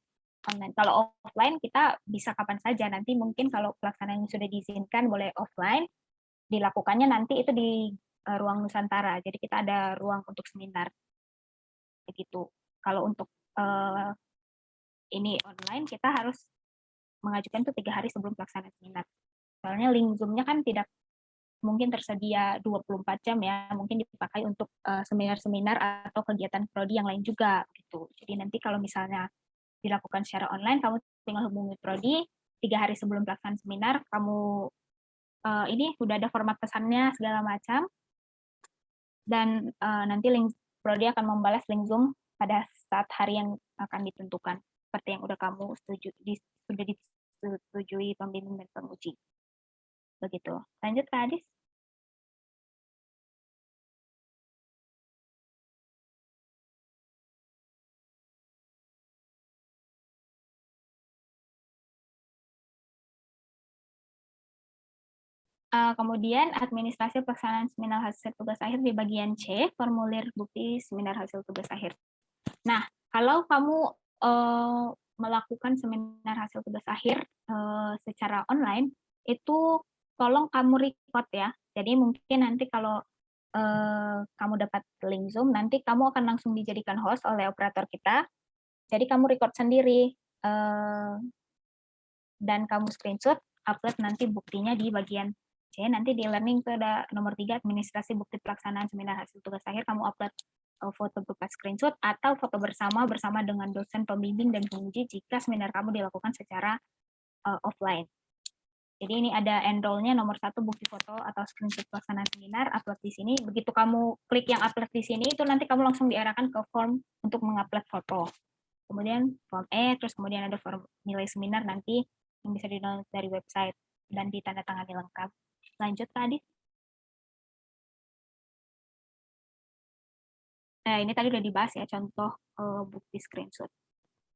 Speaker 2: online. Kalau offline kita bisa kapan saja. Nanti mungkin kalau pelaksanaan sudah diizinkan boleh offline, dilakukannya nanti itu di ruang Nusantara. Jadi kita ada ruang untuk seminar. Begitu. Kalau untuk ini online, kita harus mengajukan itu 3 hari sebelum pelaksanaan seminar. Soalnya link Zoom-nya kan tidak mungkin tersedia 24 jam ya, mungkin dipakai untuk seminar-seminar atau kegiatan prodi yang lain juga gitu. Jadi nanti kalau misalnya dilakukan secara online, kamu tinggal hubungi prodi 3 hari sebelum pelaksanaan seminar, kamu ini udah ada format pesannya segala macam, dan nanti link prodi akan membalas link Zoom pada saat hari yang akan ditentukan, seperti yang udah kamu sudah disetujui pembimbing dan penguji. Begitu. Lanjut Kak Adis. Kemudian administrasi pelaksanaan seminar hasil tugas akhir di bagian C, formulir bukti seminar hasil tugas akhir. Nah, kalau kamu melakukan seminar hasil tugas akhir secara online, itu tolong kamu record ya. Jadi mungkin nanti kalau kamu dapat link Zoom, nanti kamu akan langsung dijadikan host oleh operator kita. Jadi kamu record sendiri dan kamu screenshot, upload nanti buktinya di bagian C. Nanti di learning itu ada nomor 3, administrasi bukti pelaksanaan seminar hasil tugas akhir, kamu upload foto berupa screenshot atau foto bersama dengan dosen pembimbing dan penguji jika seminar kamu dilakukan secara offline. Jadi ini ada enroll-nya nomor 1, bukti foto atau screenshot pelaksanaan seminar, upload di sini. Begitu kamu klik yang upload di sini, itu nanti kamu langsung diarahkan ke form untuk mengupload foto. Kemudian form E, terus kemudian ada form nilai seminar nanti yang bisa di-download dari website dan ditandatangani lengkap. Lanjut Kak Adit. Ini tadi udah dibahas ya, contoh bukti screenshot.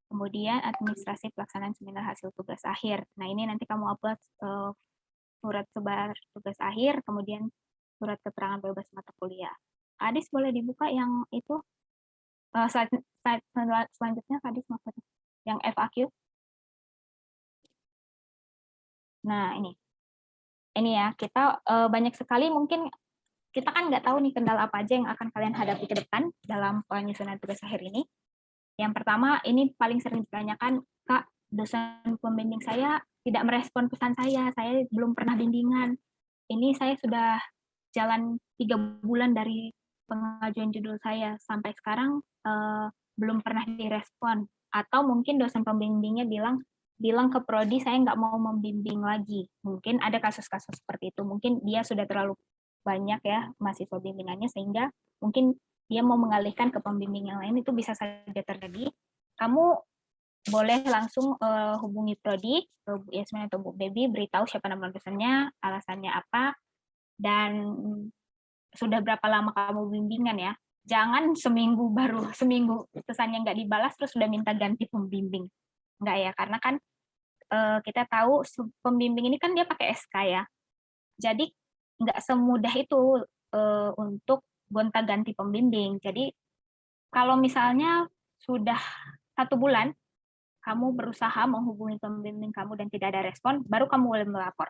Speaker 2: Kemudian administrasi pelaksanaan seminar hasil tugas akhir. Nah, ini nanti kamu upload surat sebar tugas akhir, kemudian surat keterangan bebas mata kuliah. Adis boleh dibuka yang itu slide selanjutnya, Adis maksudnya yang FAQ. Nah, ini ya, kita banyak sekali, mungkin kita kan nggak tahu nih kendala apa aja yang akan kalian hadapi ke depan dalam penyusunan tugas akhir ini. Yang pertama, ini paling sering ditanyakan, Kak, dosen pembimbing saya tidak merespon pesan saya belum pernah bimbingan. Ini saya sudah jalan 3 bulan dari pengajuan judul saya, sampai sekarang belum pernah direspon. Atau mungkin dosen pembimbingnya bilang ke prodi, saya nggak mau membimbing lagi. Mungkin ada kasus-kasus seperti itu. Mungkin dia sudah terlalu banyak ya mahasiswa bimbingannya, sehingga mungkin dia mau mengalihkan ke pembimbing yang lain. Itu bisa saja terjadi. Kamu boleh langsung hubungi prodi, Bu Yasmin atau Bu Baby, beritahu siapa nama dosennya, alasannya apa, dan sudah berapa lama kamu bimbingan ya. Jangan seminggu pesannya nggak dibalas terus sudah minta ganti pembimbing. Nggak ya, karena kan kita tahu pembimbing ini kan dia pakai SK ya. Jadi nggak semudah itu untuk gonta-ganti pembimbing. Jadi kalau misalnya sudah 1 bulan kamu berusaha menghubungi pembimbing kamu dan tidak ada respon, baru kamu boleh melapor.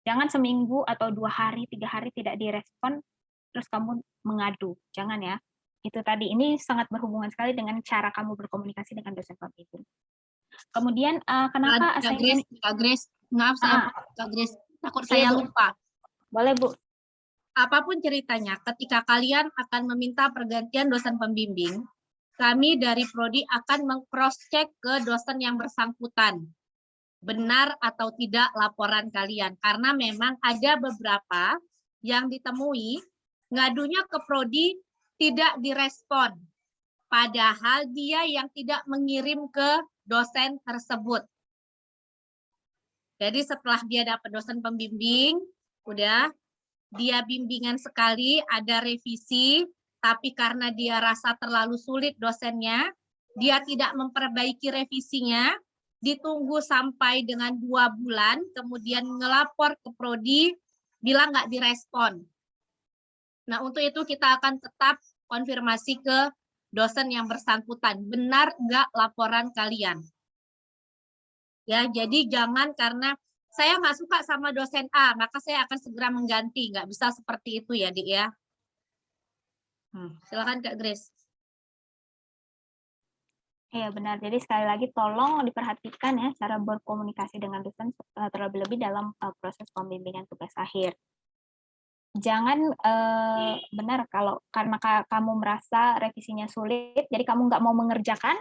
Speaker 2: Jangan seminggu atau 2 hari, 3 hari tidak direspon, terus kamu mengadu. Jangan ya. Itu tadi, ini sangat berhubungan sekali dengan cara kamu berkomunikasi dengan dosen pembimbing. Kemudian kenapa assignment...
Speaker 1: Kak Grace, maaf Kak Grace, takut
Speaker 2: Iya,
Speaker 1: saya
Speaker 2: Bu.
Speaker 1: lupa.
Speaker 2: Boleh, Bu.
Speaker 1: Apapun ceritanya, ketika kalian akan meminta pergantian dosen pembimbing, kami dari prodi akan meng-cross-check ke dosen yang bersangkutan. Benar atau tidak laporan kalian. Karena memang ada beberapa yang ditemui, ngadunya ke prodi tidak direspon. Padahal dia yang tidak mengirim ke dosen tersebut. Jadi setelah dia dapat dosen pembimbing, udah dia bimbingan sekali, ada revisi, tapi karena dia rasa terlalu sulit dosennya, dia tidak memperbaiki revisinya, ditunggu sampai dengan 2 bulan, kemudian ngelapor ke prodi, bilang nggak direspon. Nah, untuk itu kita akan tetap konfirmasi ke dosen yang bersangkutan, benar nggak laporan kalian. Ya, jadi jangan karena saya nggak suka sama dosen A, maka saya akan segera mengganti. Nggak bisa seperti itu ya, Dik ya. Silakan Kak Grace.
Speaker 2: Iya, benar. Jadi sekali lagi tolong diperhatikan ya cara berkomunikasi dengan dosen terlebih-lebih dalam proses pembimbingan tugas akhir. Jangan benar kalau karena kamu merasa revisinya sulit, jadi kamu nggak mau mengerjakan,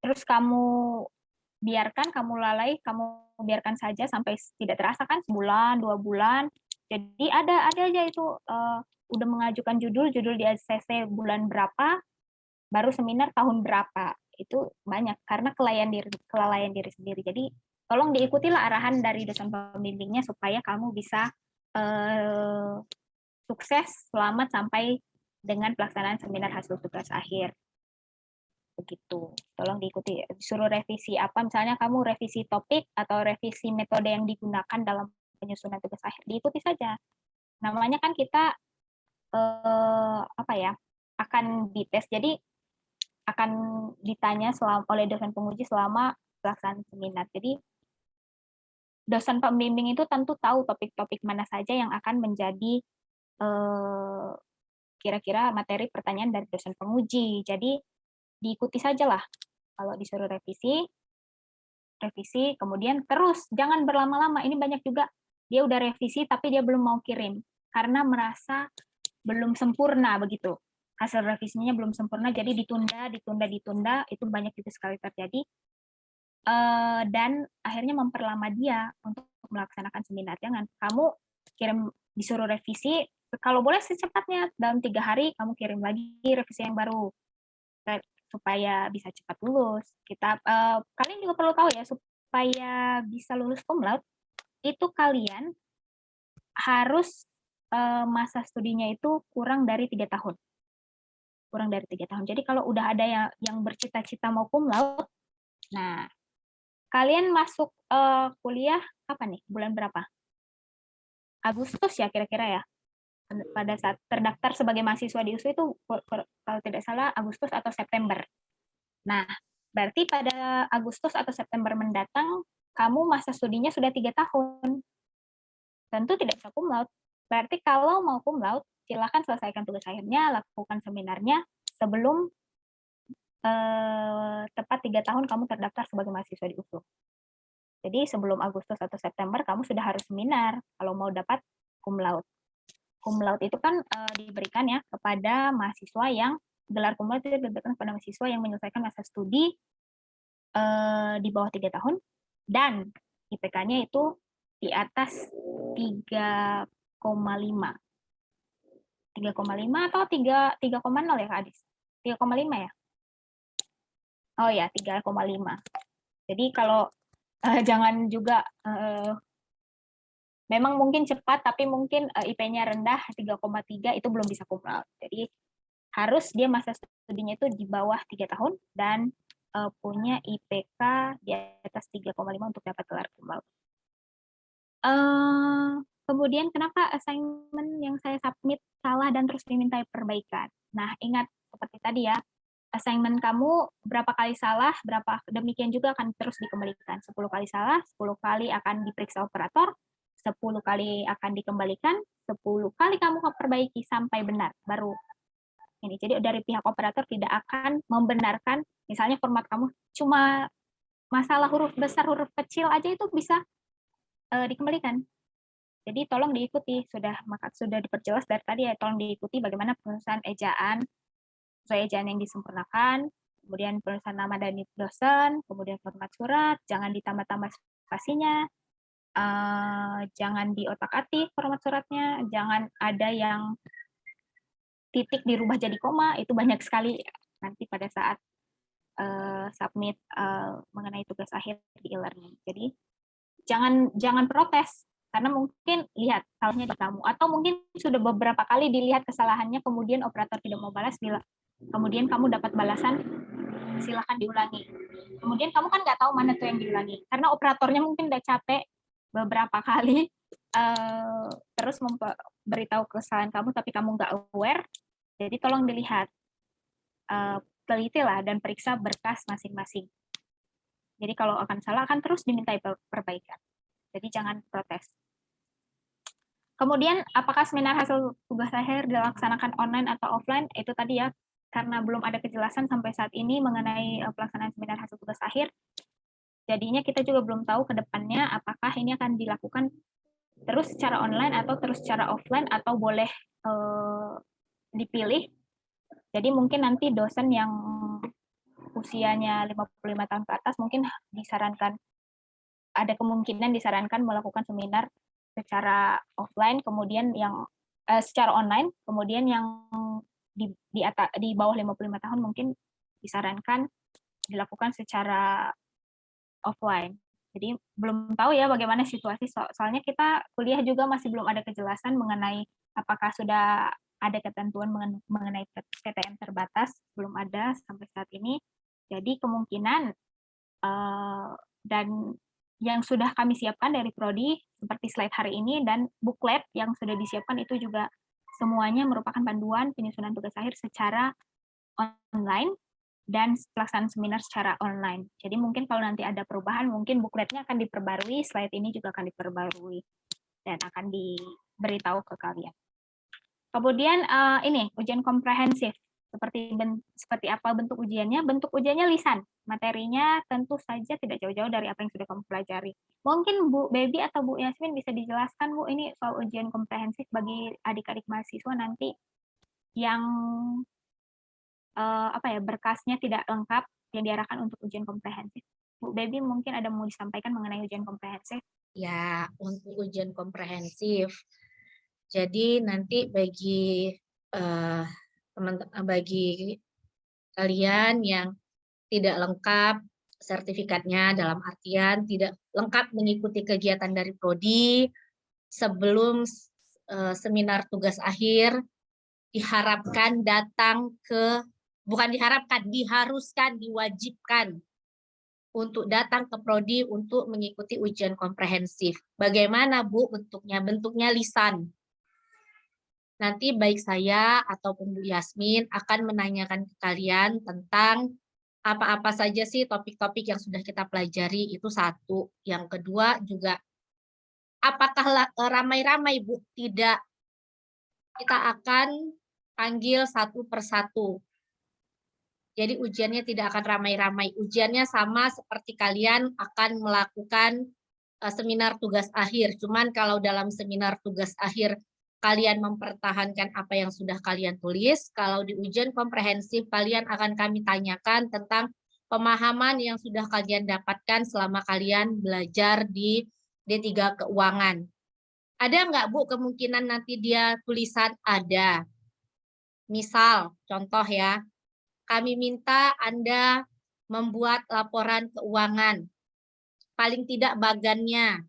Speaker 2: terus kamu biarkan, kamu lalai, kamu biarkan saja sampai tidak terasa kan sebulan, 2 bulan. Jadi ada aja itu udah mengajukan judul di ACC bulan berapa, baru seminar tahun berapa. Itu banyak karena kelalaian diri sendiri. Jadi tolong diikutilah arahan dari dosen pembimbingnya supaya kamu bisa sukses, selamat sampai dengan pelaksanaan seminar hasil tugas akhir. Begitu. Tolong diikuti. Disuruh revisi apa, misalnya kamu revisi topik atau revisi metode yang digunakan dalam penyusunan tugas akhir, diikuti saja. Namanya kan kita akan dites, jadi akan ditanya oleh dosen penguji selama pelaksanaan seminar. Jadi dosen pembimbing itu tentu tahu topik-topik mana saja yang akan menjadi kira-kira materi pertanyaan dari dosen penguji. Jadi diikuti sajalah. Kalau disuruh revisi, kemudian terus, jangan berlama-lama. Ini banyak juga, dia udah revisi tapi dia belum mau kirim, karena merasa belum sempurna begitu. Hasil revisinya belum sempurna, jadi ditunda, itu banyak juga sekali terjadi. Dan akhirnya memperlama dia untuk melaksanakan seminar. Jangan, kamu kirim, disuruh revisi, kalau boleh secepatnya, dalam 3 hari kamu kirim lagi revisi yang baru, supaya bisa cepat lulus. Kalian juga perlu tahu ya, supaya bisa lulus cum laude, itu kalian harus masa studinya itu kurang dari 3 tahun. kurang dari 3 tahun. Jadi kalau udah ada yang bercita-cita mau cum laude, nah kalian masuk kuliah kapan nih? Bulan berapa? Agustus ya kira-kira ya? Pada saat terdaftar sebagai mahasiswa di USU itu kalau tidak salah Agustus atau September. Nah, berarti pada Agustus atau September mendatang kamu masa studinya sudah 3 tahun. Tentu tidak bisa cum laude. Berarti kalau mau cum laude, silakan selesaikan tugas akhirnya, lakukan seminarnya sebelum tepat 3 tahun kamu terdaftar sebagai mahasiswa di USU. Jadi sebelum Agustus atau September kamu sudah harus seminar kalau mau dapat cum laude. Cum laude itu kan diberikan ya kepada mahasiswa yang gelar cum laude itu diberikan kepada mahasiswa yang menyelesaikan masa studi di bawah 3 tahun dan IPK-nya itu di atas 3,5. 3,5 atau 3,0 ya Kak Adis? 3,5 ya? Oh ya, 3,5. Jadi kalau jangan juga memang mungkin cepat, tapi mungkin IP-nya rendah, 3,3 itu belum bisa cum laude. Jadi harus dia masa studinya itu di bawah 3 tahun dan punya IPK di atas 3,5 untuk dapat gelar cum laude. Kemudian kenapa assignment yang saya submit salah dan terus dimintai perbaikan? Nah, ingat seperti tadi ya, assignment kamu berapa kali salah, berapa demikian juga akan terus dikembalikan. 10 kali salah, 10 kali akan diperiksa operator, 10 kali akan dikembalikan, 10 kali kamu perbaiki sampai benar, baru ini. Jadi dari pihak operator tidak akan membenarkan, misalnya format kamu cuma masalah huruf besar, huruf kecil aja itu bisa dikembalikan. Jadi tolong diikuti, sudah diperjelas dari tadi ya, tolong diikuti bagaimana penulisan ejaan, sesuai ejaan yang disempurnakan, kemudian penulisan nama dan dosen, kemudian format surat, jangan ditambah-tambah spasinya, jangan diotak-atik format suratnya, jangan ada yang titik dirubah jadi koma, itu banyak sekali nanti pada saat submit mengenai tugas akhir di e-learning. Jadi jangan protes, karena mungkin lihat salahnya di kamu, atau mungkin sudah beberapa kali dilihat kesalahannya, kemudian operator tidak mau balas, kemudian kamu dapat balasan, silakan diulangi. Kemudian kamu kan nggak tahu mana tuh yang diulangi, karena operatornya mungkin udah capek beberapa kali terus memberitahu kesalahan kamu, tapi kamu nggak aware. Jadi tolong dilihat, telitilah dan periksa berkas masing-masing. Jadi kalau akan salah akan terus dimintai perbaikan. Jadi jangan protes. Kemudian apakah seminar hasil tugas akhir dilaksanakan online atau offline? Itu tadi ya, karena belum ada kejelasan sampai saat ini mengenai pelaksanaan seminar hasil tugas akhir. Jadinya kita juga belum tahu ke depannya apakah ini akan dilakukan terus secara online atau terus secara offline, atau boleh dipilih. Jadi mungkin nanti dosen yang usianya 55 tahun ke atas mungkin disarankan, ada kemungkinan disarankan melakukan seminar secara offline, kemudian yang secara online, kemudian yang di bawah 55 tahun mungkin disarankan dilakukan secara offline. Jadi belum tahu ya bagaimana situasi, soalnya kita kuliah juga masih belum ada kejelasan mengenai apakah sudah ada ketentuan mengenai PTM terbatas, belum ada sampai saat ini. Jadi kemungkinan dan yang sudah kami siapkan dari Prodi seperti slide hari ini dan booklet yang sudah disiapkan itu juga semuanya merupakan panduan penyusunan tugas akhir secara online dan pelaksanaan seminar secara online. Jadi mungkin kalau nanti ada perubahan, mungkin bookletnya akan diperbarui, slide ini juga akan diperbarui dan akan diberitahu ke kalian. Kemudian ini ujian komprehensif. Seperti apa bentuk ujiannya? Bentuk ujiannya lisan. Materinya tentu saja tidak jauh-jauh dari apa yang sudah kamu pelajari. Mungkin Bu Baby atau Bu Yasmin bisa dijelaskan, Bu, ini soal ujian komprehensif bagi adik-adik mahasiswa nanti yang berkasnya tidak lengkap yang diarahkan untuk ujian komprehensif. Bu Baby mungkin ada mau disampaikan mengenai ujian komprehensif?
Speaker 1: Ya, untuk ujian komprehensif. Jadi nanti bagi bagi kalian yang tidak lengkap sertifikatnya, dalam artian tidak lengkap mengikuti kegiatan dari Prodi sebelum seminar tugas akhir, diharapkan datang ke, bukan diharapkan, diharuskan, diwajibkan untuk datang ke prodi untuk mengikuti ujian komprehensif. Bagaimana Bu bentuknya? Bentuknya lisan. Nanti baik saya ataupun Bu Yasmin akan menanyakan ke kalian tentang apa-apa saja sih topik-topik yang sudah kita pelajari, itu satu. Yang kedua juga, apakah ramai-ramai Bu? Tidak. Kita akan panggil satu persatu. Jadi ujiannya tidak akan ramai-ramai. Ujiannya sama seperti kalian akan melakukan seminar tugas akhir. Cuman kalau dalam seminar tugas akhir kalian mempertahankan apa yang sudah kalian tulis, kalau di ujian komprehensif kalian akan kami tanyakan tentang pemahaman yang sudah kalian dapatkan selama kalian belajar di D3 Keuangan. Ada nggak Bu kemungkinan nanti dia tulisan? Ada. Misal, contoh ya, kami minta Anda membuat laporan keuangan. Paling tidak bagannya.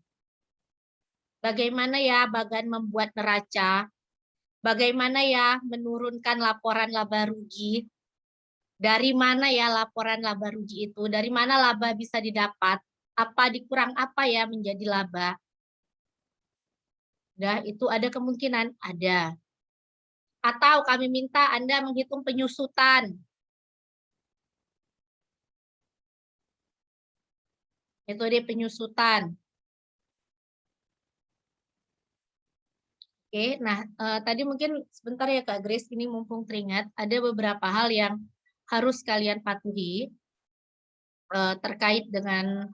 Speaker 1: Bagaimana ya bagan membuat neraca? Bagaimana ya menurunkan laporan laba rugi? Dari mana ya laporan laba rugi itu? Dari mana laba bisa didapat? Apa dikurang apa ya menjadi laba? Nah, itu ada kemungkinan? Ada. Atau kami minta Anda menghitung penyusutan. Metode penyusutan. Oke, nah tadi mungkin sebentar ya Kak Grace, ini mumpung teringat, ada beberapa hal yang harus kalian patuhi terkait dengan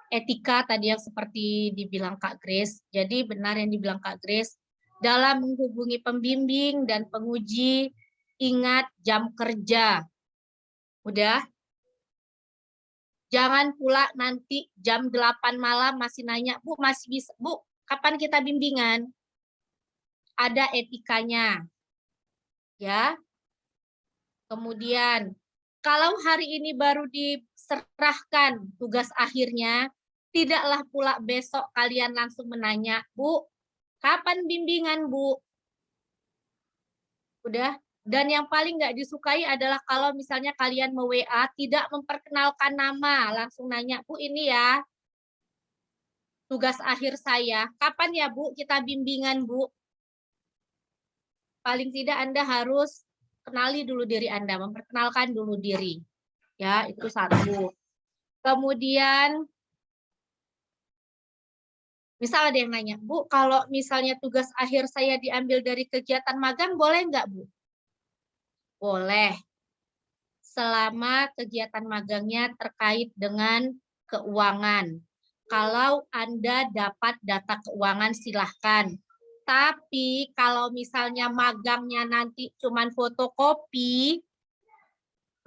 Speaker 1: etika tadi yang seperti dibilang Kak Grace. Jadi benar yang dibilang Kak Grace, dalam menghubungi pembimbing dan penguji, ingat jam kerja. Udah? Jangan pula nanti jam 8 malam masih nanya, Bu masih bisa, Bu kapan kita bimbingan? Ada etikanya. Ya. Kemudian, kalau hari ini baru diserahkan tugas akhirnya, tidaklah pula besok kalian langsung menanya, Bu, kapan bimbingan, Bu? Udah. Dan yang paling nggak disukai adalah kalau misalnya kalian me-WA, tidak memperkenalkan nama, langsung nanya, Bu, ini ya, tugas akhir saya. Kapan ya, Bu, kita bimbingan, Bu? Paling tidak Anda harus kenali dulu diri Anda, memperkenalkan dulu diri. Ya, itu satu. Kemudian, misal ada yang nanya, Bu, kalau misalnya tugas akhir saya diambil dari kegiatan magang, boleh nggak, Bu? Boleh. Selama kegiatan magangnya terkait dengan keuangan. Kalau Anda dapat data keuangan, silahkan. Tapi kalau misalnya magangnya nanti cuman fotokopi,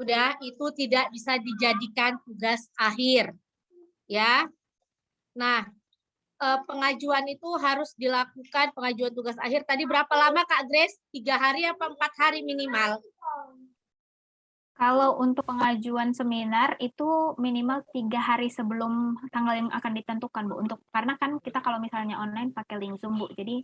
Speaker 1: udah itu tidak bisa dijadikan tugas akhir. Ya. Nah, pengajuan itu harus dilakukan, pengajuan tugas akhir. Tadi berapa lama Kak Grace? 3 hari apa 4 hari minimal?
Speaker 2: Kalau untuk pengajuan seminar itu minimal 3 hari sebelum tanggal yang akan ditentukan, Bu. Karena kan kita kalau misalnya online pakai link Zoom, Bu. Jadi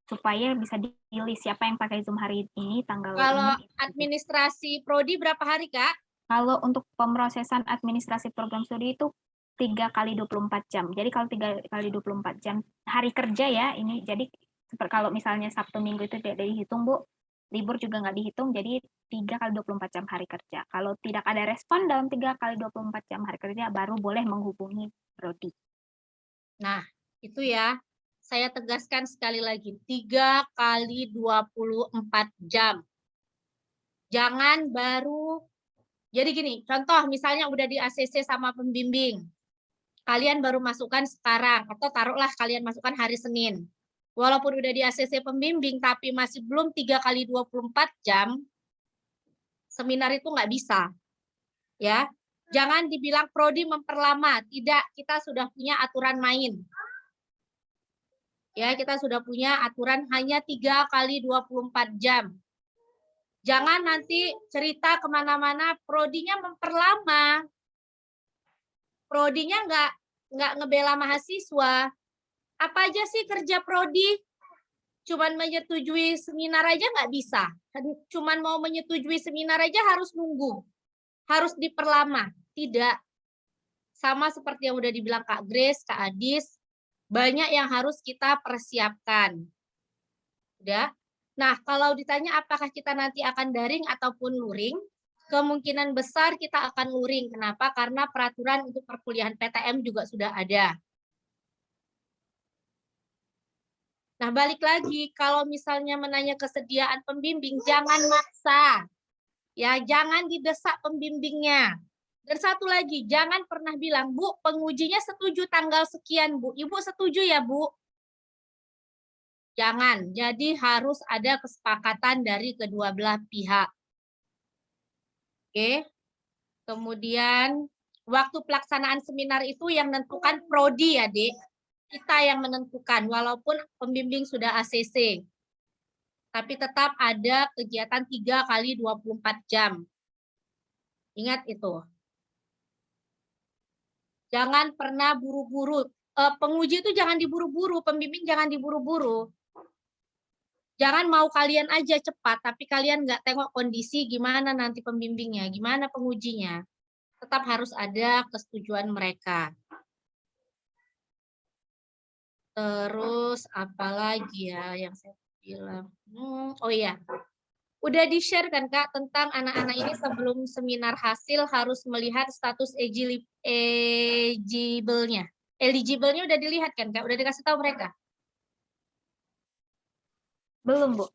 Speaker 2: supaya bisa di-list siapa yang pakai Zoom hari ini, tanggal
Speaker 1: kalau
Speaker 2: ini.
Speaker 1: administrasi prodi berapa hari, Kak?
Speaker 2: Kalau untuk pemrosesan administrasi program studi itu 3 kali 24 jam. Jadi kalau 3 kali 24 jam hari kerja ya ini. Jadi kalau misalnya Sabtu Minggu itu tidak dihitung, Bu. Libur juga nggak dihitung, jadi 3 kali 24 jam hari kerja. Kalau tidak ada respon dalam 3 kali 24 jam hari kerja, baru boleh menghubungi prodi.
Speaker 1: Nah, itu ya. Saya tegaskan sekali lagi, 3 kali 24 jam. Jangan baru, jadi gini, contoh misalnya udah di ACC sama pembimbing. Kalian baru masukkan sekarang, atau taruhlah kalian masukkan hari Senin. Walaupun udah di ACC pembimbing, tapi masih belum 3 kali 24 jam, seminar itu nggak bisa. Ya, jangan dibilang prodi memperlama. Tidak, kita sudah punya aturan main. Ya, kita sudah punya aturan hanya 3 kali 24 jam. Jangan nanti cerita kemana-mana, prodinya memperlama. Prodinya nggak ngebela mahasiswa. Apa aja sih kerja prodi? Cuman menyetujui seminar aja nggak bisa. Cuman mau menyetujui seminar aja harus nunggu. Harus diperlama. Tidak. Sama seperti yang udah dibilang Kak Grace, Kak Adis, banyak yang harus kita persiapkan. Udah. Nah, kalau ditanya apakah kita nanti akan daring ataupun luring, kemungkinan besar kita akan luring. Kenapa? Karena peraturan untuk perkuliahan PTM juga sudah ada. Nah, balik lagi, kalau misalnya menanya kesediaan pembimbing, jangan maksa. Ya, jangan didesak pembimbingnya. Dan satu lagi, jangan pernah bilang, Bu, pengujinya setuju tanggal sekian, Bu. Ibu setuju ya, Bu? Jangan. Jadi harus ada kesepakatan dari kedua belah pihak. Oke. Kemudian, waktu pelaksanaan seminar itu yang menentukan prodi ya, Dek. Kita yang menentukan, walaupun pembimbing sudah ACC. Tapi tetap ada kegiatan 3 kali 24 jam. Ingat itu. Jangan pernah buru-buru. Penguji itu jangan diburu-buru, pembimbing jangan diburu-buru. Jangan mau kalian aja cepat, tapi kalian nggak tengok kondisi gimana nanti pembimbingnya, gimana pengujinya. Tetap harus ada kesetujuan mereka. Terus apalagi ya yang saya bilang? Oh iya, udah di-share kan Kak tentang anak-anak ini sebelum seminar hasil harus melihat status eligible-nya. Eligible-nya udah dilihat kan Kak? Udah dikasih tahu mereka?
Speaker 2: Belum, Bu.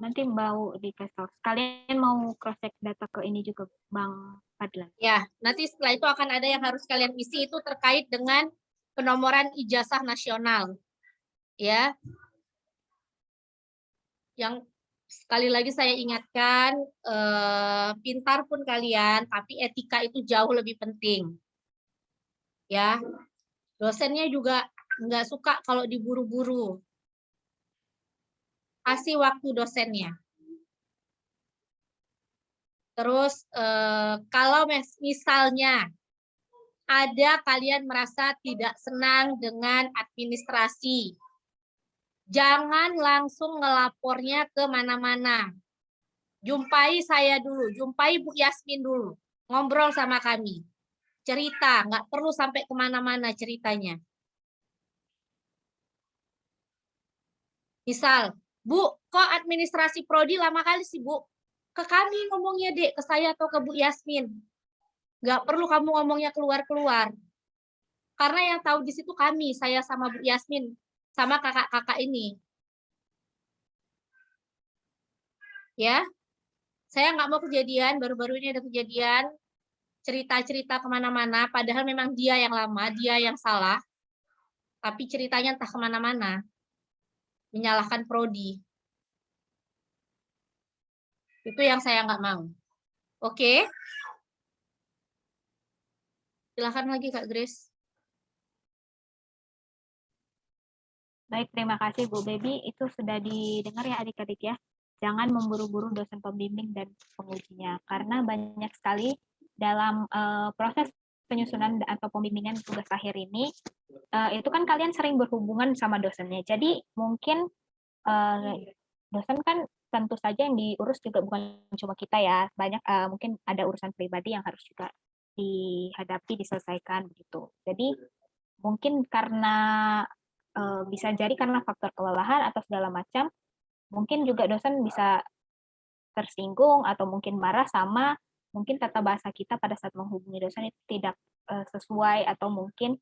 Speaker 2: Nanti mau dikasih tahu. Kalian mau cross-check data ke ini juga, Bang Fadlan.
Speaker 1: Ya, nanti setelah itu akan ada yang harus kalian isi itu terkait dengan penomoran ijazah nasional. Ya. Yang sekali lagi saya ingatkan, pintar pun kalian, tapi etika itu jauh lebih penting. Ya, dosennya juga nggak suka kalau diburu-buru. Kasih waktu dosennya. Terus kalau misalnya ada kalian merasa tidak senang dengan administrasi, jangan langsung ngelapornya ke mana-mana. Jumpai saya dulu, jumpai Bu Yasmin dulu, ngobrol sama kami. Cerita, nggak perlu sampai kemana-mana ceritanya. Misal, Bu, kok administrasi prodi lama kali sih, Bu? Ke kami ngomongnya, Dek, ke saya atau ke Bu Yasmin. Nggak perlu kamu ngomongnya keluar-keluar. Karena yang tahu di situ kami, saya sama Bu Yasmin, sama kakak-kakak ini. Ya, saya nggak mau kejadian, baru-baru ini ada kejadian, cerita-cerita kemana-mana, padahal memang dia yang lama, dia yang salah, tapi ceritanya entah kemana-mana, menyalahkan prodi. Itu yang saya nggak mau. Oke? Silakan lagi Kak Grace.
Speaker 2: Baik, terima kasih Bu Baby. Itu sudah didengar ya adik-adik ya. Jangan memburu-buru dosen pembimbing dan pengujinya. Karena banyak sekali dalam proses penyusunan atau pembimbingan tugas akhir ini, itu kan kalian sering berhubungan sama dosennya. Jadi mungkin dosen kan tentu saja yang diurus juga bukan cuma kita ya. Banyak mungkin ada urusan pribadi yang harus juga dihadapi, diselesaikan begitu. Jadi mungkin karena bisa jadi karena faktor kelelahan atau segala macam, mungkin juga dosen bisa tersinggung atau mungkin marah sama mungkin tata bahasa kita pada saat menghubungi dosen itu tidak sesuai atau mungkin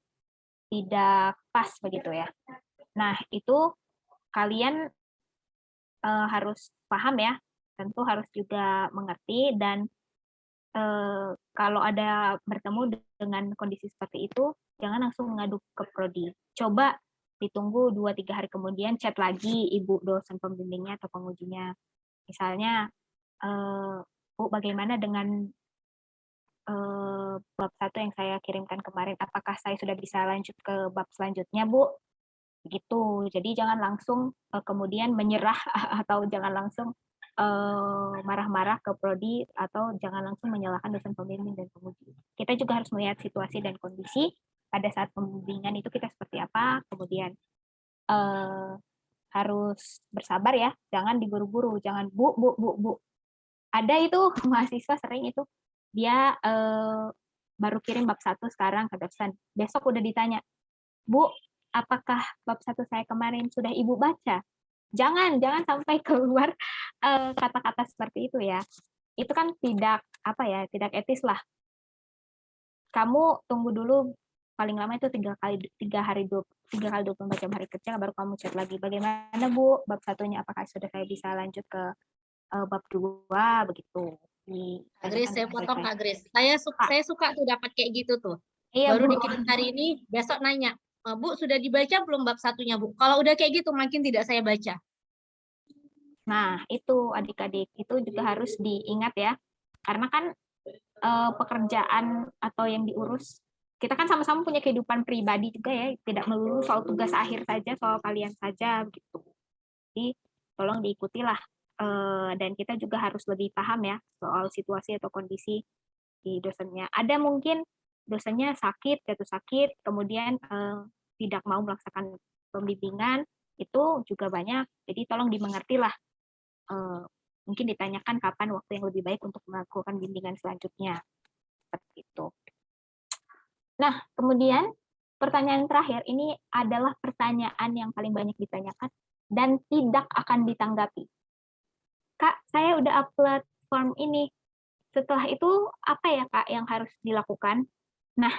Speaker 2: tidak pas begitu ya. Nah, itu kalian harus paham ya, tentu harus juga mengerti dan kalau ada bertemu dengan kondisi seperti itu, jangan langsung mengadu ke prodi. Coba ditunggu 2-3 hari kemudian chat lagi ibu dosen pembimbingnya atau pengujinya. Misalnya, Bu, bagaimana dengan bab 1 yang saya kirimkan kemarin? Apakah saya sudah bisa lanjut ke bab selanjutnya, Bu? Begitu. Jadi jangan langsung kemudian menyerah atau jangan langsung marah-marah ke prodi atau jangan langsung menyalahkan dosen pembimbing dan penguji. Kita juga harus melihat situasi dan kondisi pada saat pembimbingan itu kita seperti apa, kemudian harus bersabar ya, jangan diburu-buru, jangan bu. Ada itu mahasiswa sering itu dia baru kirim bab 1 sekarang ke dosen, besok udah ditanya, Bu, apakah bab 1 saya kemarin sudah Ibu baca? Jangan sampai keluar kata-kata seperti itu ya. Itu kan tidak etis lah. Kamu tunggu dulu paling lama itu 3 kali 24 jam hari kerja baru kamu chat lagi. Bagaimana Bu bab 1-nya, apakah sudah saya bisa lanjut ke bab 2 begitu.
Speaker 1: Kak Grace, saya potong Kak Grace. Saya suka tuh dapat kayak gitu tuh.
Speaker 2: Iya,
Speaker 1: Baru
Speaker 2: Bu.
Speaker 1: dikirim hari ini, besok nanya, Bu sudah dibaca belum bab 1-nya Bu? Kalau udah kayak gitu makin tidak saya baca.
Speaker 2: Nah, itu adik-adik, itu juga harus diingat ya. Karena kan pekerjaan atau yang diurus, kita kan sama-sama punya kehidupan pribadi juga ya, tidak melulu soal tugas akhir saja, soal kalian saja gitu. Jadi tolong diikutilah, dan kita juga harus lebih paham ya soal situasi atau kondisi di dosennya. Ada mungkin dosennya jatuh sakit, kemudian tidak mau melaksanakan pembimbingan, itu juga banyak. Jadi tolong dimengertilah. Mungkin ditanyakan kapan waktu yang lebih baik untuk melakukan bimbingan selanjutnya. Seperti itu. Nah, kemudian pertanyaan terakhir ini adalah pertanyaan yang paling banyak ditanyakan dan tidak akan ditanggapi. Kak, saya udah upload form ini. Setelah itu apa ya Kak yang harus dilakukan? Nah,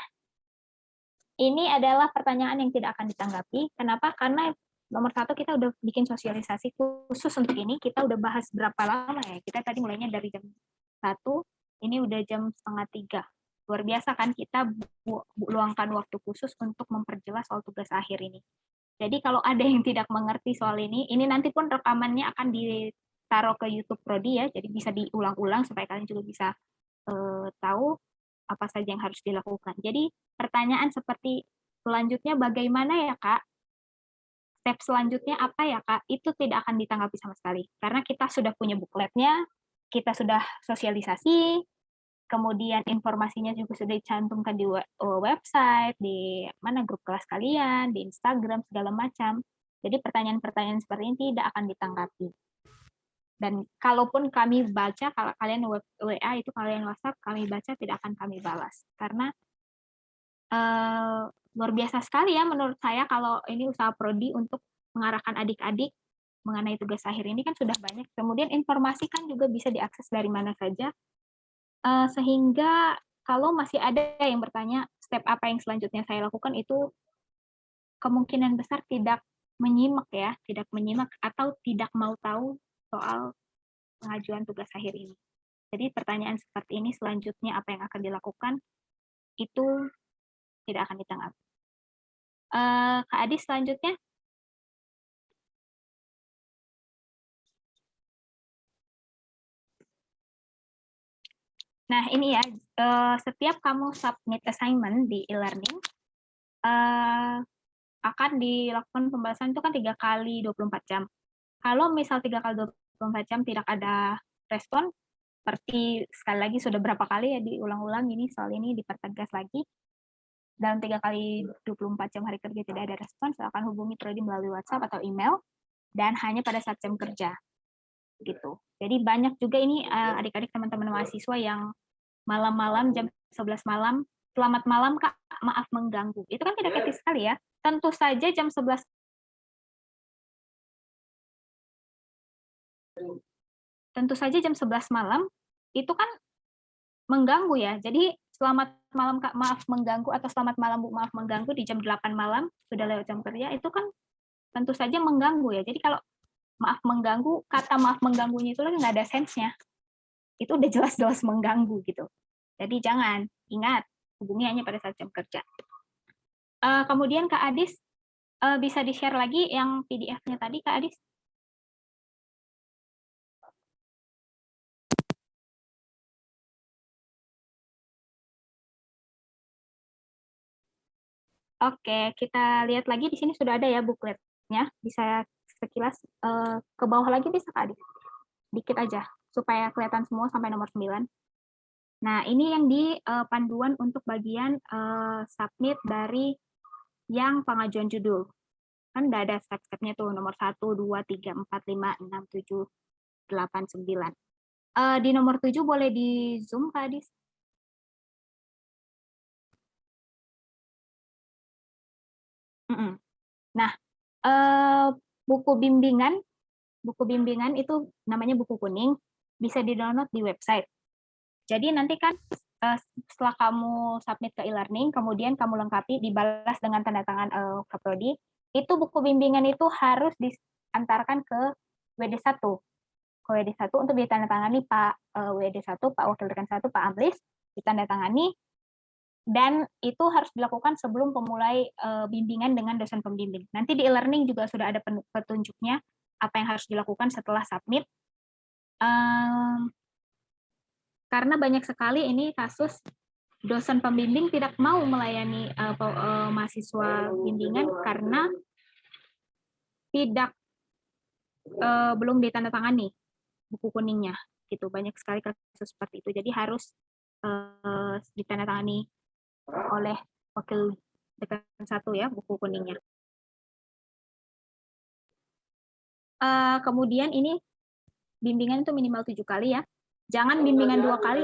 Speaker 2: ini adalah pertanyaan yang tidak akan ditanggapi. Kenapa? Karena nomor 1 kita udah bikin sosialisasi khusus untuk ini. Kita udah bahas berapa lama ya? Kita tadi mulainya dari jam 1, ini udah jam 2:30. Luar biasa kan kita luangkan waktu khusus untuk memperjelas soal tugas akhir ini. Jadi kalau ada yang tidak mengerti soal ini nanti pun rekamannya akan ditaruh ke YouTube Prodi ya, jadi bisa diulang-ulang supaya kalian juga bisa tahu apa saja yang harus dilakukan. Jadi pertanyaan seperti selanjutnya bagaimana ya Kak? Step selanjutnya apa ya Kak? Itu tidak akan ditanggapi sama sekali. Karena kita sudah punya bookletnya, kita sudah sosialisasi, kemudian informasinya juga sudah dicantumkan di website, di mana grup kelas kalian, di Instagram, segala macam. Jadi pertanyaan-pertanyaan seperti ini tidak akan ditanggapi. Dan kalaupun kami baca, kalau kalian WA itu kalian WhatsApp, kami baca tidak akan kami balas. Karena luar biasa sekali ya menurut saya kalau ini usaha Prodi untuk mengarahkan adik-adik mengenai tugas akhir ini kan sudah banyak. Kemudian informasi kan juga bisa diakses dari mana saja. Sehingga kalau masih ada yang bertanya step apa yang selanjutnya saya lakukan, itu kemungkinan besar tidak menyimak atau tidak mau tahu soal pengajuan tugas akhir ini. Jadi pertanyaan seperti ini selanjutnya apa yang akan dilakukan itu tidak akan ditanggapi. Kak Adi selanjutnya. Nah ini ya, setiap kamu submit assignment di e-learning, akan dilakukan pembahasan itu kan 3 kali 24 jam. Kalau misal 3 kali 24 jam tidak ada respon, seperti sekali lagi sudah berapa kali ya diulang-ulang ini soal ini dipertegas lagi, dalam 3 kali 24 jam hari kerja tidak ada respon, silakan hubungi Prodi melalui WhatsApp atau email, dan hanya pada saat jam kerja. Gitu. Jadi banyak juga ini adik-adik teman-teman mahasiswa yang malam-malam jam 11 malam, selamat malam Kak, maaf mengganggu. Itu kan tidak etis sekali ya. Tentu saja jam 11 malam itu kan mengganggu ya. Jadi selamat malam Kak, maaf mengganggu, atau selamat malam Bu, maaf mengganggu di jam 8 malam, sudah lewat jam kerja, itu kan tentu saja mengganggu ya. Jadi kalau maaf mengganggu, kata maaf mengganggunya itu nggak ada sense-nya. Itu udah jelas-jelas mengganggu gitu. Jadi jangan, ingat, hubungi hanya pada saat jam kerja. Kemudian Kak Adis, bisa di-share lagi yang PDF-nya tadi Kak Adis? Oke, kita lihat lagi di sini sudah ada ya bookletnya. Bisa sekilas ke bawah lagi bisa Kak Adis? Dikit aja, supaya kelihatan semua sampai nomor 9. Nah, ini yang di panduan untuk bagian submit dari yang pengajuan judul. Kan udah ada step-stepnya tuh, nomor 1, 2, 3, 4, 5, 6, 7, 8, 9. Di nomor 7 boleh di zoom, Kak Adis? Nah, buku bimbingan itu namanya buku kuning, bisa di-download di website. Jadi nanti kan setelah kamu submit ke e-learning, kemudian kamu lengkapi, dibalas dengan tanda tangan ke Prodi, itu buku bimbingan itu harus diantarkan ke WD1. Ke WD1 untuk ditandatangani Pak WD1, Pak Wakil Dekan 1, Pak Amlis, ditandatangani, dan itu harus dilakukan sebelum memulai bimbingan dengan dosen pembimbing. Nanti di e-learning juga sudah ada petunjuknya apa yang harus dilakukan setelah submit. Karena banyak sekali ini kasus dosen pembimbing tidak mau melayani mahasiswa bimbingan karena belum ditandatangani buku kuningnya, gitu. Banyak sekali kasus seperti itu. Jadi harus ditandatangani oleh wakil dekan 1 ya, buku kuningnya. Kemudian ini bimbingan itu minimal 7 kali ya. Jangan bimbingan 2 kali.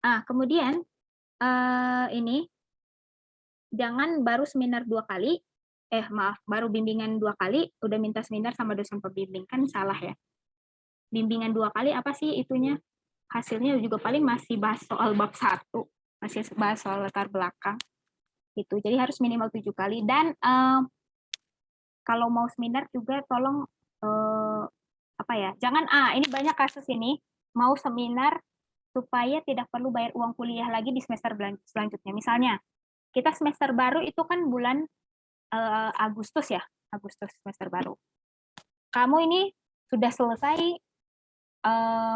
Speaker 2: Kemudian ini jangan baru seminar 2 kali, baru bimbingan 2 kali, udah minta seminar sama dosen pembimbing, kan salah ya. Bimbingan 2 kali apa sih itunya? Hasilnya juga paling masih bahas soal bab 1, masih bahas soal latar belakang. Gitu. Jadi harus minimal 7 kali. Dan kalau mau seminar juga tolong jangan ini banyak kasus ini mau seminar supaya tidak perlu bayar uang kuliah lagi di semester selanjutnya. Misalnya kita semester baru itu kan bulan Agustus ya, Agustus semester baru. Kamu ini sudah selesai,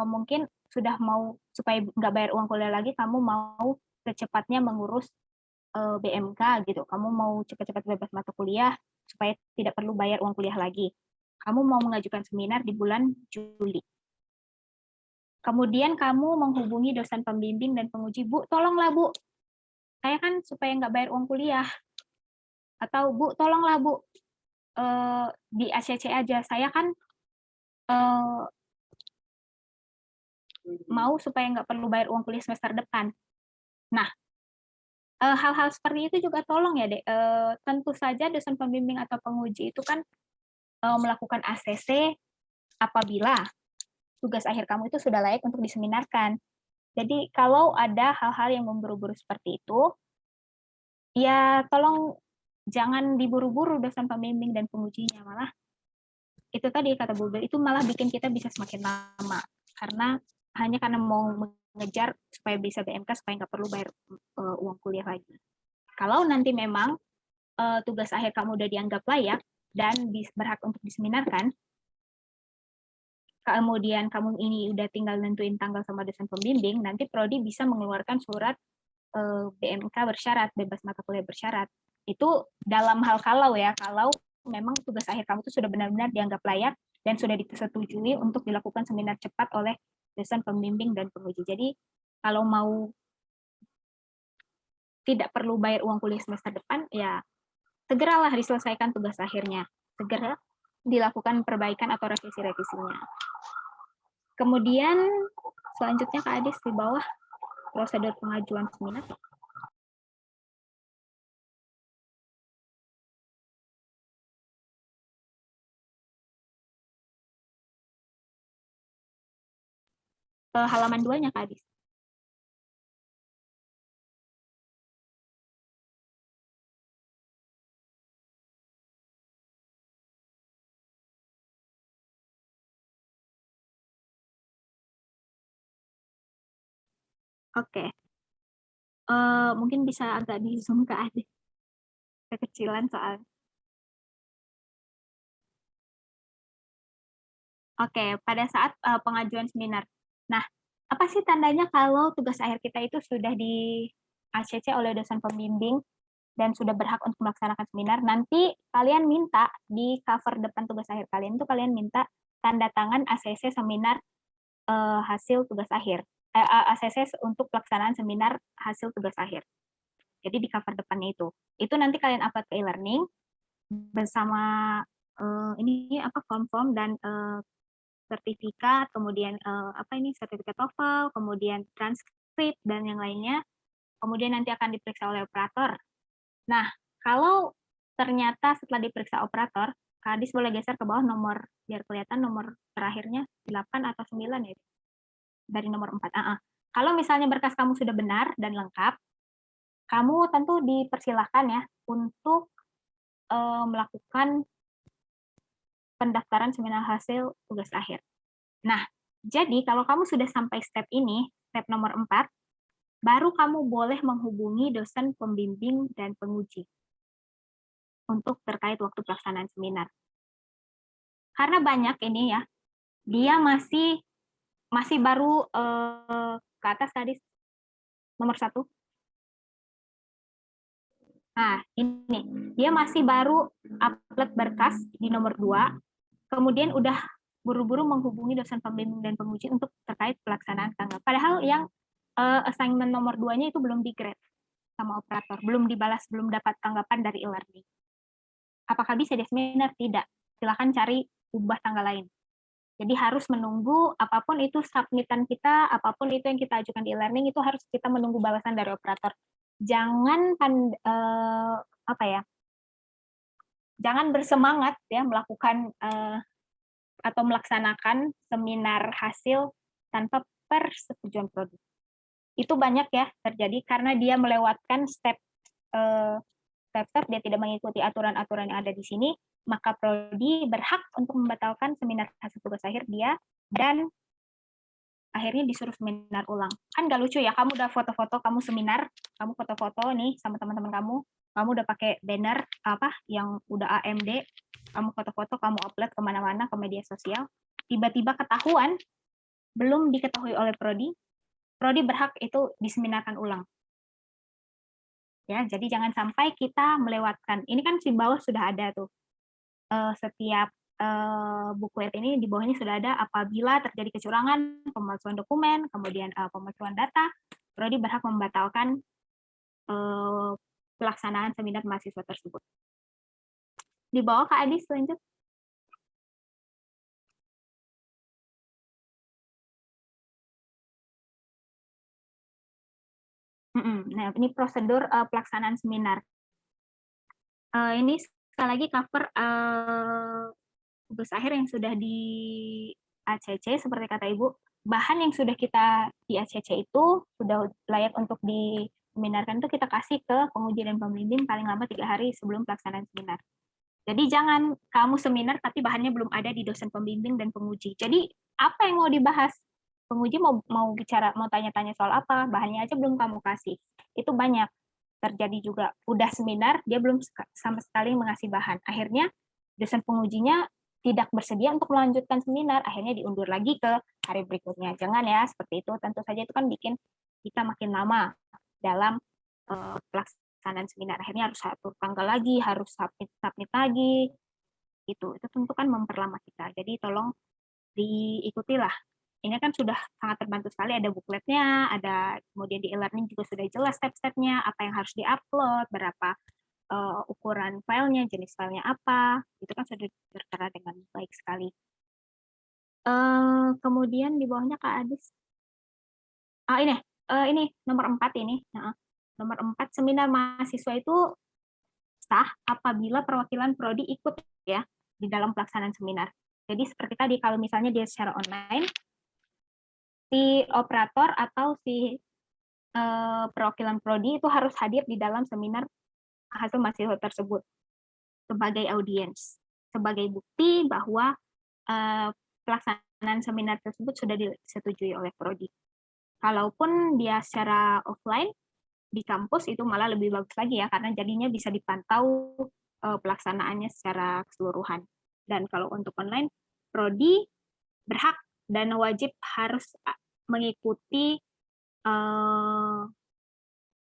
Speaker 2: mungkin sudah mau supaya nggak bayar uang kuliah lagi, kamu mau secepatnya mengurus BMK gitu. Kamu mau cepat-cepat bebas mata kuliah supaya tidak perlu bayar uang kuliah lagi. Kamu mau mengajukan seminar di bulan Juli. Kemudian kamu menghubungi dosen pembimbing dan penguji, Bu, tolonglah Bu, saya kan supaya nggak bayar uang kuliah. Atau Bu, tolonglah Bu, di ACC aja, saya kan mau supaya nggak perlu bayar uang kuliah semester depan. Nah, hal-hal seperti itu juga tolong ya, Dek. Tentu saja dosen pembimbing atau penguji itu kan melakukan ACC apabila tugas akhir kamu itu sudah layak untuk diseminarkan. Jadi kalau ada hal-hal yang memburu-buru seperti itu, ya tolong jangan diburu-buru dosen pembimbing dan pengujinya, malah itu tadi kata Bu Bel, itu malah bikin kita bisa semakin lama karena mau mengejar supaya bisa BMK supaya nggak perlu bayar uang kuliah lagi. Kalau nanti memang tugas akhir kamu udah dianggap layak dan berhak untuk diseminarkan, kemudian kamu ini udah tinggal nentuin tanggal sama dosen pembimbing, nanti Prodi bisa mengeluarkan surat BMK bersyarat, bebas mata kuliah bersyarat. Itu dalam hal kalau memang tugas akhir kamu itu sudah benar-benar dianggap layak dan sudah disetujui untuk dilakukan seminar cepat oleh dosen pembimbing dan penguji. Jadi kalau mau tidak perlu bayar uang kuliah semester depan, ya segeralah diselesaikan tugas akhirnya. Segera dilakukan perbaikan atau revisi-revisinya. Kemudian selanjutnya Kak Adis di bawah prosedur pengajuan seminar. Halaman 2-nya Kak Adis. Oke. Mungkin bisa agak di zoom ke Adis. Kekecilan soal. Oke, pada saat pengajuan seminar. Nah, apa sih tandanya kalau tugas akhir kita itu sudah di ACC oleh dosen pembimbing dan sudah berhak untuk melaksanakan seminar? Nanti kalian minta di cover depan tugas akhir kalian itu kalian minta tanda tangan ACC seminar hasil tugas akhir. ACC untuk pelaksanaan seminar hasil tugas akhir. Jadi di cover depannya itu nanti kalian upload ke e-learning bersama ini apa form dan sertifikat, kemudian sertifikat TOEFL, kemudian transkrip dan yang lainnya. Kemudian nanti akan diperiksa oleh operator. Nah, kalau ternyata setelah diperiksa operator, Kak Adis boleh geser ke bawah nomor, biar kelihatan nomor terakhirnya 8 atau 9 ya, dari nomor 4. Kalau misalnya berkas kamu sudah benar dan lengkap, kamu tentu dipersilahkan ya untuk melakukan pendaftaran seminar hasil tugas akhir. Nah, jadi kalau kamu sudah sampai step ini, step nomor 4, baru kamu boleh menghubungi dosen pembimbing dan penguji untuk terkait waktu pelaksanaan seminar. Karena banyak ini ya, dia masih baru ke atas tadi nomor 1. Nah, ini dia masih baru upload berkas di nomor 2, kemudian udah buru-buru menghubungi dosen pembimbing dan penguji untuk terkait pelaksanaan tanggal. Padahal yang assignment nomor 2-nya itu belum di-grade sama operator, belum dibalas, belum dapat tanggapan dari e-learning. Apakah bisa di seminar? Tidak. Silakan cari ubah tanggal lain. Jadi harus menunggu apapun itu submitan kita, apapun itu yang kita ajukan di e-learning itu harus kita menunggu balasan dari operator. Jangan jangan bersemangat ya melakukan atau melaksanakan seminar hasil tanpa persetujuan prodi. Itu banyak ya terjadi karena dia melewatkan step dia tidak mengikuti aturan-aturan yang ada di sini, maka prodi berhak untuk membatalkan seminar hasil tugas akhir dia dan akhirnya disuruh seminar ulang. Kan gak lucu ya, kamu udah foto-foto kamu seminar, kamu foto-foto nih sama teman-teman kamu udah pakai banner yang udah AMD, kamu foto-foto, kamu upload kemana-mana ke media sosial, tiba-tiba ketahuan, belum diketahui oleh prodi berhak itu diseminarkan ulang. Ya, jadi jangan sampai kita melewatkan. Ini kan di bawah sudah ada tuh. Setiap buklet ini di bawahnya sudah ada apabila terjadi kecurangan, pemalsuan dokumen, kemudian pemalsuan data, prodi berhak membatalkan pelaksanaan seminar mahasiswa tersebut. Di bawah Kak Adis lanjut. Nah, ini prosedur pelaksanaan seminar. Ini sekali lagi cover tugas akhir yang sudah di ACC, seperti kata Ibu. Bahan yang sudah kita di ACC itu sudah layak untuk diseminarkan itu kita kasih ke penguji dan pembimbing paling lambat 3 hari sebelum pelaksanaan seminar. Jadi jangan kamu seminar tapi bahannya belum ada di dosen pembimbing dan penguji. Jadi apa yang mau dibahas? Penguji mau tanya-tanya soal apa, bahannya aja belum kamu kasih. Itu banyak terjadi juga. Udah seminar, dia belum sama sekali mengasih bahan. Akhirnya dosen pengujinya tidak bersedia untuk melanjutkan seminar, akhirnya diundur lagi ke hari berikutnya. Jangan ya, seperti itu. Tentu saja itu kan bikin kita makin lama dalam pelaksanaan seminar. Akhirnya harus atur tanggal lagi, harus submit lagi. Itu tentu kan memperlama kita. Jadi tolong diikutilah. Ini kan sudah sangat terbantu sekali, ada bukletnya, ada kemudian di e-learning juga sudah jelas step-stepnya, apa yang harus di-upload, berapa ukuran filenya, jenis filenya apa, itu kan sudah tertera dengan baik sekali. Kemudian di bawahnya Kak Adis. Ini nomor 4 ini. Nomor 4, seminar mahasiswa itu sah apabila perwakilan prodi ikut ya di dalam pelaksanaan seminar. Jadi seperti tadi kalau misalnya dia secara online, si operator atau si perwakilan prodi itu harus hadir di dalam seminar hasil mahasiswa tersebut sebagai audiens, sebagai bukti bahwa pelaksanaan seminar tersebut sudah disetujui oleh prodi. Kalaupun dia secara offline di kampus itu malah lebih bagus lagi ya, karena jadinya bisa dipantau pelaksanaannya secara keseluruhan. Dan kalau untuk online, prodi berhak dan wajib harus mengikuti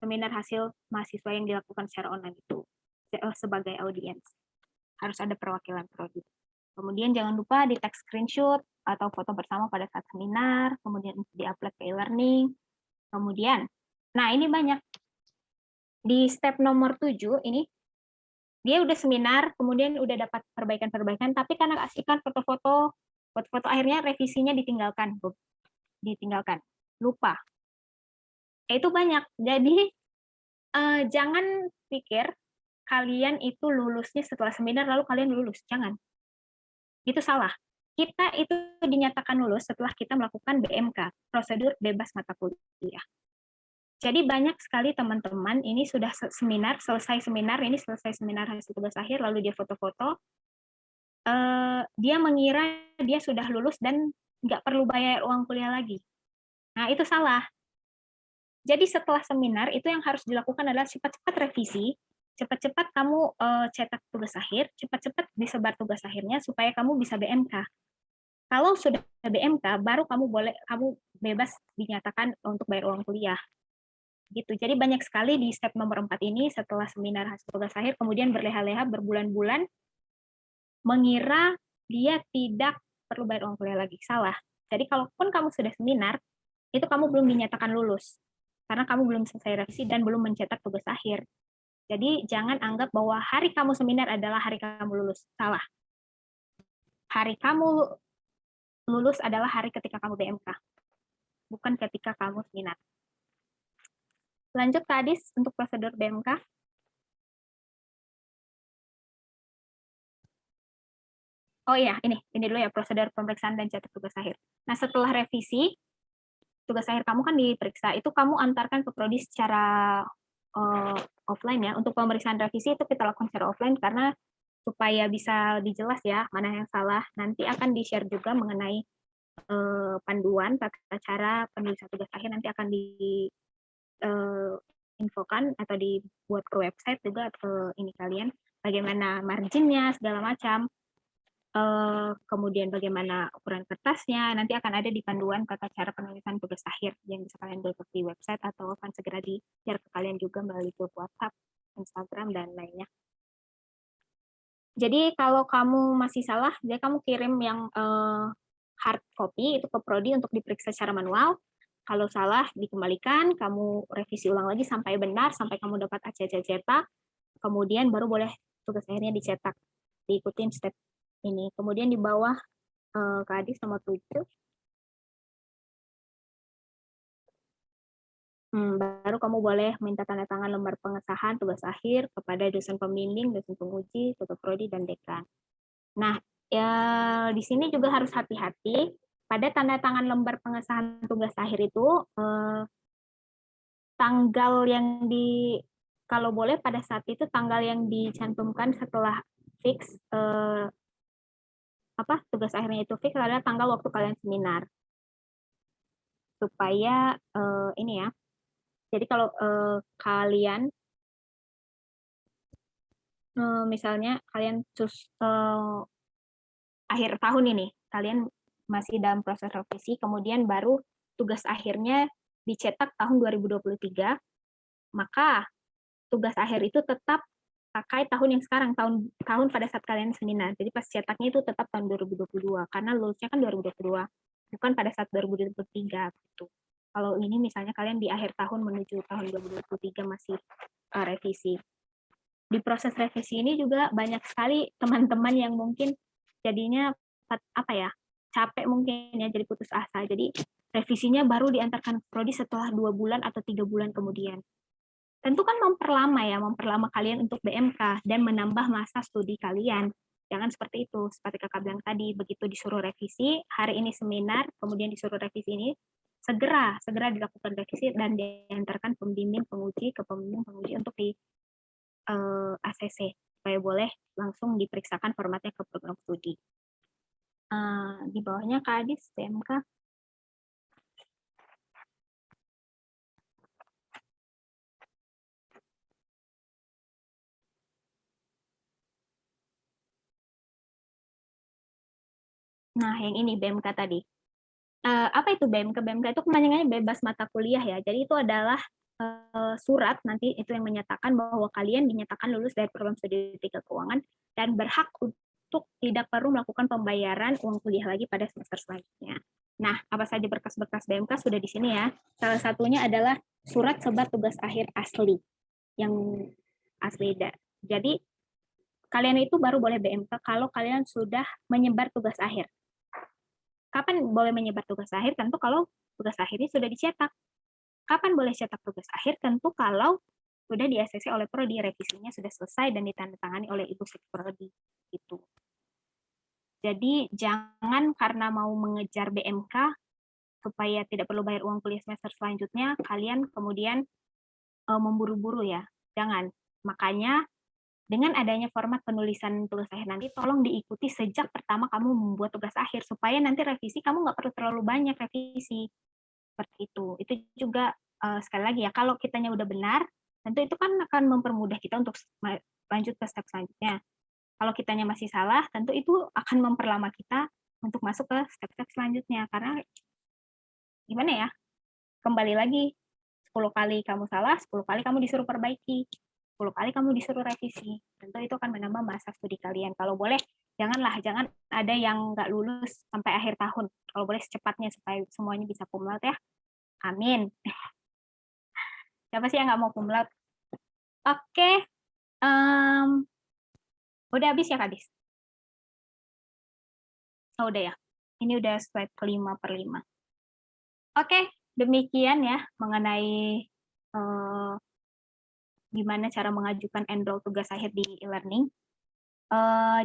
Speaker 2: seminar hasil mahasiswa yang dilakukan secara online itu sebagai audiens. Harus ada perwakilan prodi. Kemudian jangan lupa di tag screenshot atau foto bersama pada saat seminar, kemudian di-upload ke e-learning. Kemudian, nah ini banyak. Di step nomor 7 ini, dia udah seminar, kemudian udah dapat perbaikan-perbaikan, tapi karena kasihkan foto-foto akhirnya revisinya ditinggalkan, lupa. Itu banyak. Jadi jangan pikir kalian itu lulusnya setelah seminar lalu kalian lulus, jangan. Itu salah. Kita itu dinyatakan lulus setelah kita melakukan BMK, prosedur bebas mata kuliah. Jadi banyak sekali teman-teman ini sudah selesai seminar hasil tugas akhir, lalu dia foto-foto, dia mengira dia sudah lulus dan nggak perlu bayar uang kuliah lagi. Nah, itu salah. Jadi setelah seminar, itu yang harus dilakukan adalah cepat-cepat revisi, cepat-cepat kamu cetak tugas akhir, cepat-cepat disebar tugas akhirnya supaya kamu bisa BMK. Kalau sudah BMK, baru kamu bebas dinyatakan untuk bayar uang kuliah. Gitu. Jadi banyak sekali di step nomor 4 ini setelah seminar hasil tugas akhir, kemudian berleha-leha berbulan-bulan mengira dia tidak perlu bayar uang kuliah lagi. Salah. Jadi kalaupun kamu sudah seminar, itu kamu belum dinyatakan lulus. Karena kamu belum selesai revisi dan belum mencetak tugas akhir. Jadi jangan anggap bahwa hari kamu seminar adalah hari kamu lulus. Salah. Hari kamu lulus adalah hari ketika kamu BMK. Bukan ketika kamu seminar. Lanjut ke Adis untuk prosedur BMK. Oh iya, ini dulu ya prosedur pemeriksaan dan cetak tugas akhir. Nah, setelah revisi, tugas akhir kamu kan diperiksa, itu kamu antarkan ke prodi secara offline ya. Untuk pemeriksaan revisi itu kita lakukan secara offline karena supaya bisa dijelas ya mana yang salah. Nanti akan di-share juga mengenai panduan tata cara penulisan tugas akhir, nanti akan infokan atau dibuat ke website juga ke ini kalian bagaimana marginnya segala macam. Kemudian bagaimana ukuran kertasnya, nanti akan ada di panduan tata cara penulisan tugas akhir yang bisa kalian download di website atau akan segera di-share ke kalian juga melalui grup WhatsApp, Instagram, dan lainnya. Jadi kalau kamu masih salah, jadi kamu kirim yang hard copy itu ke prodi untuk diperiksa secara manual. Kalau salah, dikembalikan, kamu revisi ulang lagi sampai benar, sampai kamu dapat ACC cetak, kemudian baru boleh tugas akhirnya dicetak, diikutin step ini. Kemudian di bawah Kak Adis nomor 7. Baru kamu boleh minta tanda tangan lembar pengesahan tugas akhir kepada dosen pembimbing, dosen penguji, ketua prodi, dan dekan. Nah, ya, di sini juga harus hati-hati. Pada tanda tangan lembar pengesahan tugas akhir itu, tanggal yang kalau boleh pada saat itu tanggal yang dicantumkan setelah fix tugas akhirnya itu fix adalah tanggal waktu kalian seminar, supaya ini ya, jadi kalau kalian misalnya kalian akhir tahun ini kalian masih dalam proses revisi, kemudian baru tugas akhirnya dicetak tahun 2023, maka tugas akhir itu tetap pakai tahun yang sekarang, tahun pada saat kalian seminar. Jadi pas cetaknya itu tetap tahun 2022, karena lulusnya kan 2022, bukan pada saat 2023 gitu. Kalau ini misalnya kalian di akhir tahun menuju tahun 2023 masih revisi. Di proses revisi ini juga banyak sekali teman-teman yang mungkin jadinya capek mungkin ya, jadi putus asa. Jadi revisinya baru diantarkan ke prodi setelah 2 bulan atau 3 bulan kemudian. Tentu kan memperlama kalian untuk BMK dan menambah masa studi kalian. Jangan seperti itu. Seperti kakak bilang tadi, begitu disuruh revisi, hari ini seminar, kemudian disuruh revisi ini, segera dilakukan revisi dan diantarkan pembimbing penguji ke pembimbing penguji untuk di ACC, supaya boleh langsung diperiksakan formatnya ke program studi. Di bawahnya Kak Adis, BMK. Nah, yang ini BMK tadi. Apa itu BMK? BMK itu kepanjangannya bebas mata kuliah ya. Jadi itu adalah surat nanti itu yang menyatakan bahwa kalian dinyatakan lulus dari program studi 3 keuangan dan berhak untuk tidak perlu melakukan pembayaran uang kuliah lagi pada semester selanjutnya. Nah, apa saja berkas-berkas BMK sudah di sini ya. Salah satunya adalah surat sebar tugas akhir asli, yang asli. Jadi, kalian itu baru boleh BMK kalau kalian sudah menyebar tugas akhir. Kapan boleh menyebar tugas akhir? Tentu kalau tugas akhirnya sudah dicetak. Kapan boleh cetak tugas akhir? Tentu kalau sudah di-ACC oleh prodi, revisinya sudah selesai dan ditandatangani oleh Ibu Sekprodi. Gitu. Jadi jangan karena mau mengejar BMK supaya tidak perlu bayar uang kuliah semester selanjutnya, kalian kemudian memburu-buru ya. Jangan. Makanya dengan adanya format penulisan tugas akhir nanti, tolong diikuti sejak pertama kamu membuat tugas akhir, supaya nanti revisi kamu nggak perlu terlalu banyak revisi. Seperti itu. Itu juga sekali lagi ya, kalau kitanya udah benar, tentu itu kan akan mempermudah kita untuk lanjut ke step selanjutnya. Kalau kitanya masih salah, tentu itu akan memperlama kita untuk masuk ke step-step selanjutnya. Karena gimana ya, kembali lagi, 10 kali kamu salah, 10 kali kamu disuruh perbaiki. 10 kali kamu disuruh revisi. Tentu itu akan menambah masa studi kalian. Kalau boleh, jangan ada yang nggak lulus sampai akhir tahun. Kalau boleh secepatnya supaya semuanya bisa cum laude ya. Amin. Siapa sih yang nggak mau cum laude? Oke. Udah habis ya, Kadis? Oh, udah ya. Ini udah slide ke-5/5. Oke, demikian ya mengenai gimana cara mengajukan enroll tugas akhir di e-learning.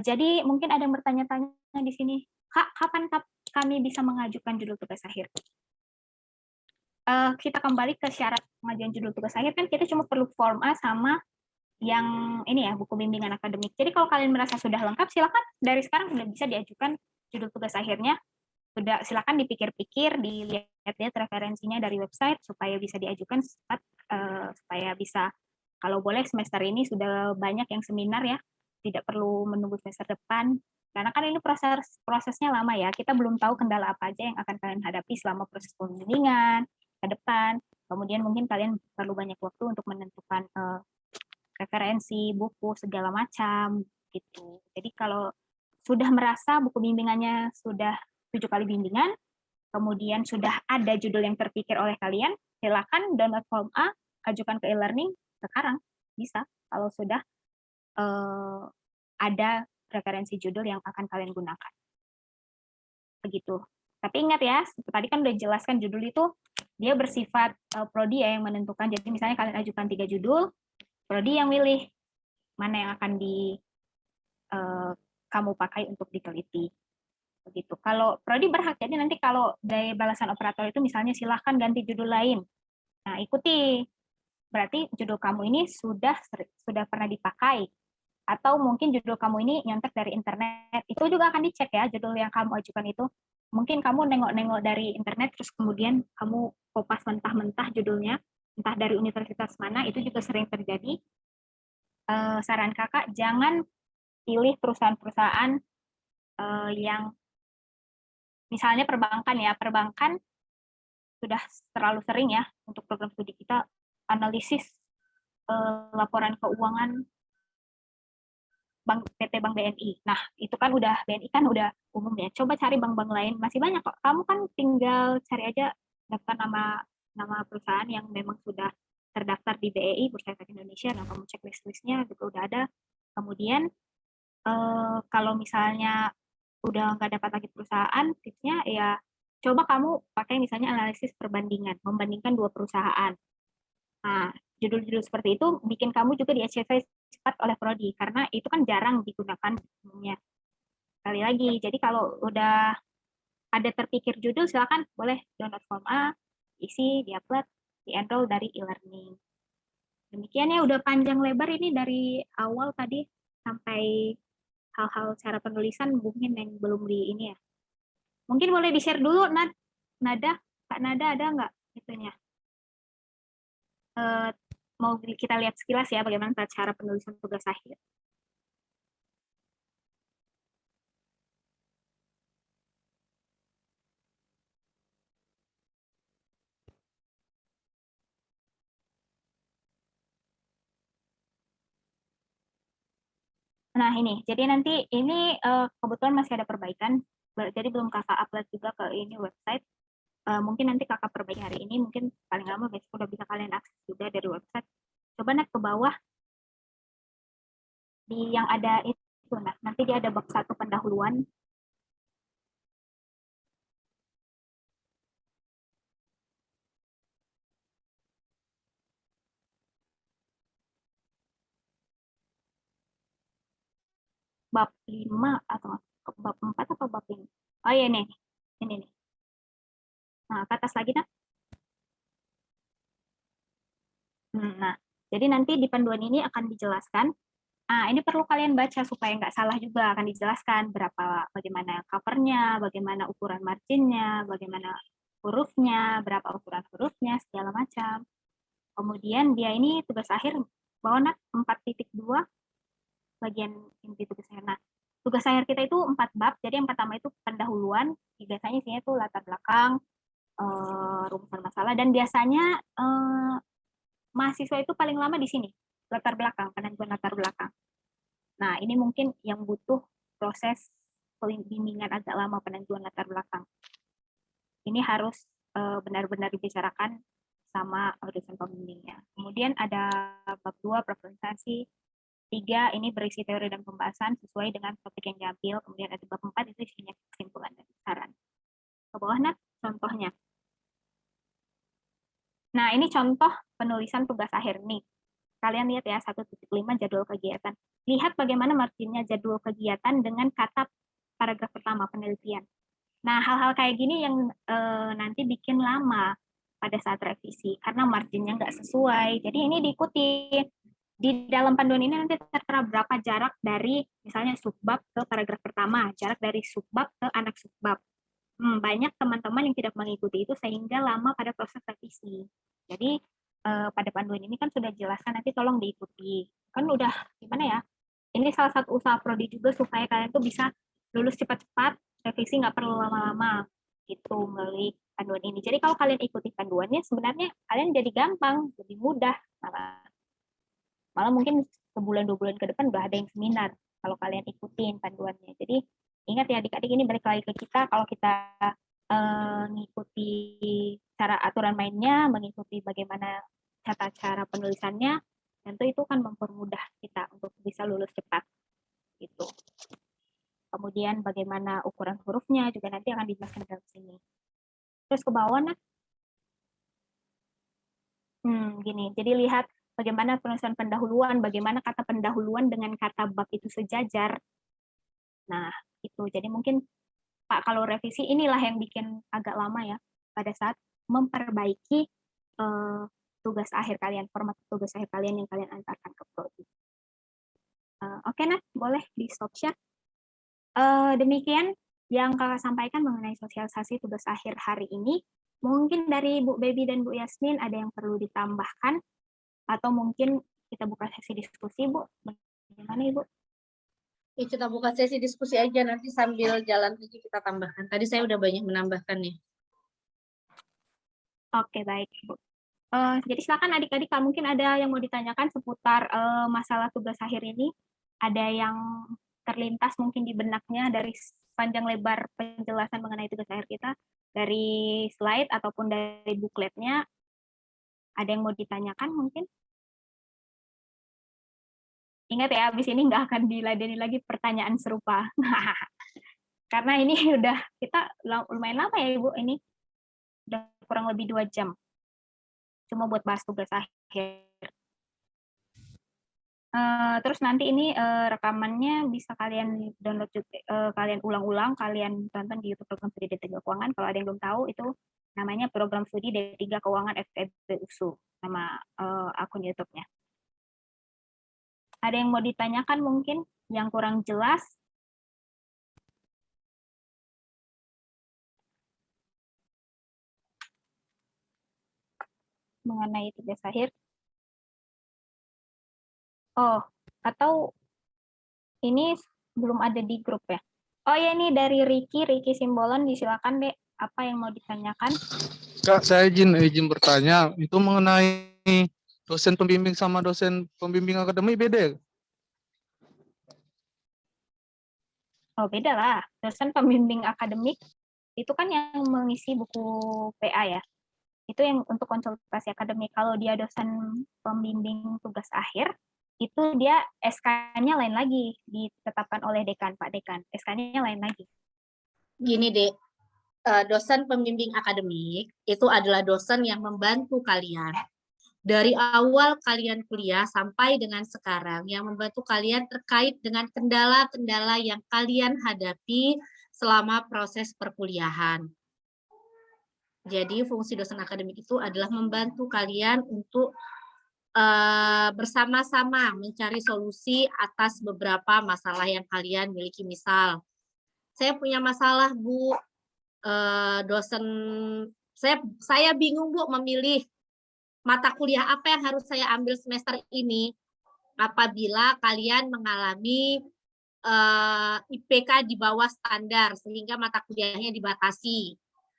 Speaker 2: Jadi mungkin ada yang bertanya-tanya di sini, Kak, kapan kami bisa mengajukan judul tugas akhir? Kita kembali ke syarat pengajuan judul tugas akhir, kan kita cuma perlu form A sama yang ini ya, buku bimbingan akademik. Jadi kalau kalian merasa sudah lengkap, silakan dari sekarang sudah bisa diajukan judul tugas akhirnya. Silakan dipikir-pikir, dilihat-lihat referensinya dari website supaya bisa diajukan cepat, supaya bisa, kalau boleh semester ini sudah banyak yang seminar ya, tidak perlu menunggu semester depan, karena kan ini prosesnya lama ya, kita belum tahu kendala apa aja yang akan kalian hadapi selama proses pembimbingan ke depan, kemudian mungkin kalian perlu banyak waktu untuk menentukan referensi, buku, segala macam, gitu. Jadi kalau sudah merasa buku bimbingannya sudah 7 kali bimbingan, kemudian sudah ada judul yang terpikir oleh kalian, silakan download form A, ajukan ke e-learning sekarang, bisa, kalau sudah ada referensi judul yang akan kalian gunakan. Begitu. Tapi ingat ya, tadi kan udah jelaskan judul itu, dia bersifat prodi ya yang menentukan, jadi misalnya kalian ajukan 3 judul, prodi yang milih mana yang akan kamu pakai untuk diteliti. Begitu. Kalau prodi berhak, jadi nanti kalau dari balasan operator itu misalnya silahkan ganti judul lain. Nah, ikuti. Berarti judul kamu ini sudah pernah dipakai. Atau mungkin judul kamu ini nyontek dari internet. Itu juga akan dicek ya, judul yang kamu ajukan itu. Mungkin kamu nengok-nengok dari internet, terus kemudian kamu kopas mentah-mentah judulnya, entah dari universitas mana, itu juga sering terjadi. Saran kakak, jangan pilih perusahaan-perusahaan yang misalnya perbankan ya, perbankan sudah terlalu sering ya untuk program studi kita analisis laporan keuangan PT Bank BNI. Nah, itu kan udah BNI kan udah umum ya. Coba cari bank-bank lain, masih banyak kok. Kamu kan tinggal cari aja daftar nama perusahaan yang memang sudah terdaftar di BEI, Bursa Efek Indonesia. Nah, kamu cek list-listnya juga udah ada. Kemudian kalau misalnya udah nggak dapat lagi perusahaan, tipsnya ya coba kamu pakai misalnya analisis perbandingan, membandingkan 2 perusahaan. Nah, judul-judul seperti itu bikin kamu juga di-ACC cepat oleh prodi, karena itu kan jarang digunakan umumnya. Sekali lagi, jadi kalau udah ada terpikir judul, silakan boleh download form A, isi, di-upload, di-enroll dari e-learning. Demikian ya, udah panjang lebar ini dari awal tadi sampai hal-hal cara penulisan mungkin yang belum di ini ya. Mungkin boleh di-share dulu, Nada, Kak Nada ada nggak itunya? Mau kita lihat sekilas ya bagaimana cara penulisan tugas akhir. Nah ini, jadi nanti ini kebetulan masih ada perbaikan, jadi belum kakak upload juga ke ini website. Mungkin nanti kakak perbaiki hari ini, mungkin paling lama besok udah bisa kalian akses juga dari website. Coba naik ke bawah, di yang ada itu, nah nanti dia ada bab 1 pendahuluan. Bab 5 atau bab 4 atau bab ini? Oh iya nih, ini nih. Nah, ke atas lagi, nah. Nah, jadi nanti di panduan ini akan dijelaskan. Ini perlu kalian baca supaya nggak salah juga, akan dijelaskan bagaimana covernya, bagaimana ukuran marginnya, bagaimana hurufnya, berapa ukuran hurufnya, segala macam. Kemudian dia ini tugas akhir bawah 4.2 bagian inti tugas akhir. Nah, tugas akhir kita itu 4 bab. Jadi yang pertama itu pendahuluan, biasanya isinya itu latar belakang, rumusan masalah, dan biasanya mahasiswa itu paling lama di sini, latar belakang, penentuan latar belakang. Nah, ini mungkin yang butuh proses bimbingan agak lama, penentuan latar belakang. Ini harus benar-benar dibicarakan sama dosen pembimbingnya. Kemudian ada bab 2 presentasi, 3 ini berisi teori dan pembahasan sesuai dengan topik yang diambil. Kemudian ada bab 4 itu isinya kesimpulan dan saran. Ke bawah, nah, contohnya. Nah, ini contoh penulisan tugas akhir nih. Kalian lihat ya, 1.5 jadwal kegiatan. Lihat bagaimana marginnya jadwal kegiatan dengan kata paragraf pertama penelitian. Nah, hal-hal kayak gini yang nanti bikin lama pada saat revisi, karena marginnya nggak sesuai. Jadi ini diikuti. Di dalam panduan ini nanti tertera berapa jarak dari misalnya subbab ke paragraf pertama, jarak dari subbab ke anak subbab. Banyak teman-teman yang tidak mengikuti itu sehingga lama pada proses revisi. Jadi pada panduan ini kan sudah jelaskan, nanti tolong diikuti. Kan udah gimana ya? Ini salah satu usaha prodi juga supaya kalian tuh bisa lulus cepat-cepat, revisi nggak perlu lama-lama gitu melalui panduan ini. Jadi kalau kalian ikuti panduannya, sebenarnya kalian jadi gampang, lebih mudah. Malah mungkin sebulan 2 bulan ke depan udah ada yang seminar kalau kalian ikutin panduannya. Jadi ingat ya adik-adik, ini balik lagi ke kita, kalau kita mengikuti cara aturan mainnya, mengikuti bagaimana tata cara penulisannya, tentu itu kan mempermudah kita untuk bisa lulus cepat gitu. Kemudian bagaimana ukuran hurufnya juga nanti akan dijelaskan dalam sini. Terus ke bawah, nah. Gini, jadi lihat bagaimana penulisan pendahuluan, bagaimana kata pendahuluan dengan kata bab itu sejajar. Nah, itu. Jadi mungkin Pak, kalau revisi inilah yang bikin agak lama ya, pada saat memperbaiki tugas akhir kalian, format tugas akhir kalian yang kalian antarkan ke prodi. Oke, nah, boleh di stop share. Demikian yang kakak sampaikan mengenai sosialisasi tugas akhir hari ini. Mungkin dari Bu Baby dan Bu Yasmin ada yang perlu ditambahkan, atau mungkin kita buka sesi diskusi, Bu. Bagaimana, Ibu?
Speaker 1: Ya, kita buka sesi diskusi aja, nanti sambil jalan lagi kita tambahkan. Tadi saya udah banyak menambahkan ya.
Speaker 2: Oke, baik, Bu. Jadi silakan adik-adik, mungkin ada yang mau ditanyakan seputar masalah tugas akhir ini. Ada yang terlintas mungkin di benaknya dari panjang lebar penjelasan mengenai tugas akhir kita, dari slide ataupun dari bukletnya. Ada yang mau ditanyakan mungkin? Ingat ya, habis ini nggak akan diladeni lagi pertanyaan serupa. Karena ini udah, kita lumayan lama ya Ibu, ini udah kurang lebih 2 jam. Cuma buat bahas tugas akhir. Terus nanti ini rekamannya bisa kalian download juga, kalian ulang-ulang, kalian tonton di YouTube program studi D3 Keuangan. Kalau ada yang belum tahu, itu namanya program studi D3 Keuangan FEB USU, nama akun YouTube-nya. Ada yang mau ditanyakan mungkin yang kurang jelas? Mengenai tugas akhir? Oh, atau ini belum ada di grup ya? Oh ya, ini dari Ricky Simbolon, disilakan Dek, apa yang mau ditanyakan?
Speaker 5: Kak, saya izin bertanya, itu mengenai dosen pembimbing sama dosen pembimbing akademik beda ya?
Speaker 2: Oh, beda lah. Dosen pembimbing akademik itu kan yang mengisi buku PA ya. Itu yang untuk konsultasi akademik. Kalau dia dosen pembimbing tugas akhir, itu dia SK-nya lain lagi, ditetapkan oleh dekan, Pak Dekan. SK-nya lain lagi.
Speaker 1: Gini, Dek. Dosen pembimbing akademik itu adalah dosen yang membantu kalian dari awal kalian kuliah sampai dengan sekarang, yang membantu kalian terkait dengan kendala-kendala yang kalian hadapi selama proses perkuliahan. Jadi fungsi dosen akademik itu adalah membantu kalian untuk bersama-sama mencari solusi atas beberapa masalah yang kalian miliki. Misal, saya punya masalah, Bu, dosen saya bingung, Bu, memilih mata kuliah apa yang harus saya ambil semester ini apabila kalian mengalami IPK di bawah standar sehingga mata kuliahnya dibatasi.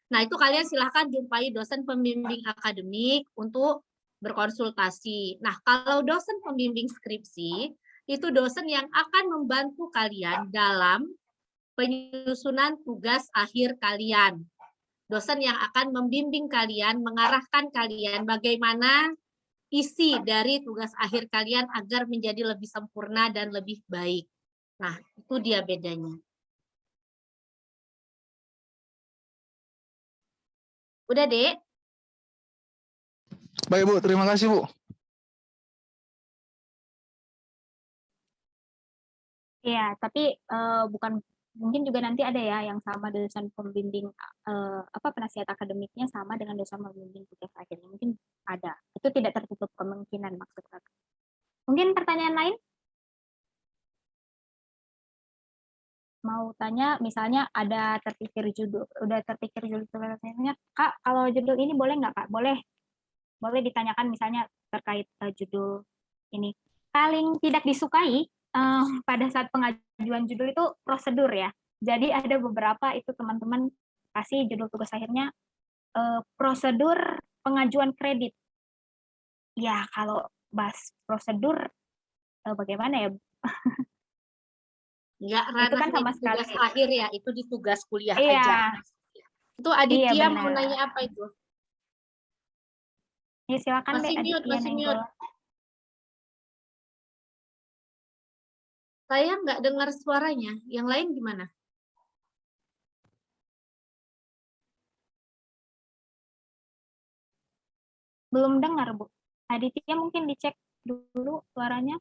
Speaker 1: Nah, itu kalian silahkan jumpai dosen pembimbing akademik untuk berkonsultasi. Nah, kalau dosen pembimbing skripsi, itu dosen yang akan membantu kalian dalam penyusunan tugas akhir kalian. Dosen yang akan membimbing kalian, mengarahkan kalian bagaimana isi dari tugas akhir kalian agar menjadi lebih sempurna dan lebih baik. Nah, itu dia bedanya. Udah, Dek?
Speaker 5: Baik, Bu. Terima kasih, Bu.
Speaker 2: Iya, tapi bukan, mungkin juga nanti ada ya yang sama dosen pembimbing penasihat akademiknya sama dengan dosen pembimbing tugas akhirnya. Mungkin ada. Itu tidak tertutup kemungkinan maksud Kakak. Mungkin pertanyaan lain? Mau tanya, misalnya ada terpikir judul, udah terpikir judul tugasnya, Kak, kalau judul ini boleh nggak, Kak? Boleh. Boleh ditanyakan misalnya terkait judul ini. Paling tidak disukai pada saat pengajuan judul itu prosedur ya. Jadi ada beberapa itu teman-teman kasih judul tugas akhirnya prosedur pengajuan kredit. Ya, kalau bahas prosedur bagaimana ya?
Speaker 1: Enggak,
Speaker 2: Itu kan sama
Speaker 1: tugas
Speaker 2: sekali.
Speaker 1: akhir ya, itu di tugas kuliah
Speaker 2: Iya.
Speaker 1: aja. Itu Aditya
Speaker 2: Iya,
Speaker 1: mau
Speaker 2: benar.
Speaker 1: nanya apa itu?
Speaker 2: Ya, silakan
Speaker 1: Masih
Speaker 2: deh
Speaker 1: mute,
Speaker 2: Aditya
Speaker 1: masih
Speaker 2: Nenggol.
Speaker 1: mute. Saya nggak dengar suaranya. Yang lain gimana?
Speaker 2: Belum dengar, Bu. Aditya mungkin dicek dulu suaranya.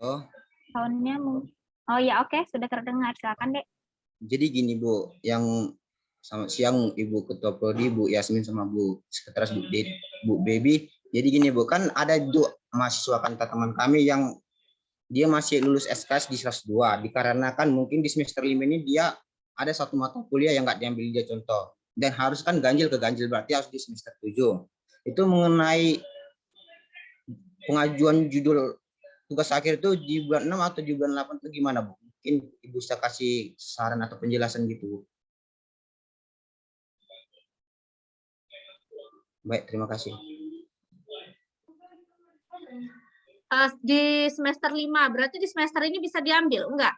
Speaker 6: Halo.
Speaker 2: Soundnya mungkin. Oh ya, oke, sudah terdengar. Silakan, Dek.
Speaker 6: Jadi gini Bu, yang selamat siang Ibu Ketua Prodi, Bu Yasmin sama Bu Sekretaris Bu Baby. Jadi gini Bu, kan ada dua mahasiswa kanta teman kami yang dia masih lulus SKS di kelas 2, dikarenakan mungkin di semester 5 ini dia ada satu mata kuliah yang nggak diambil dia contoh. Dan harus kan ganjil ke ganjil, berarti harus di semester 7. Itu mengenai pengajuan judul tugas akhir itu di bulan 6 atau di bulan 8 itu gimana Bu? Mungkin Ibu bisa kasih saran atau penjelasan gitu. Baik, terima kasih.
Speaker 1: Di semester 5, berarti di semester ini bisa diambil, enggak?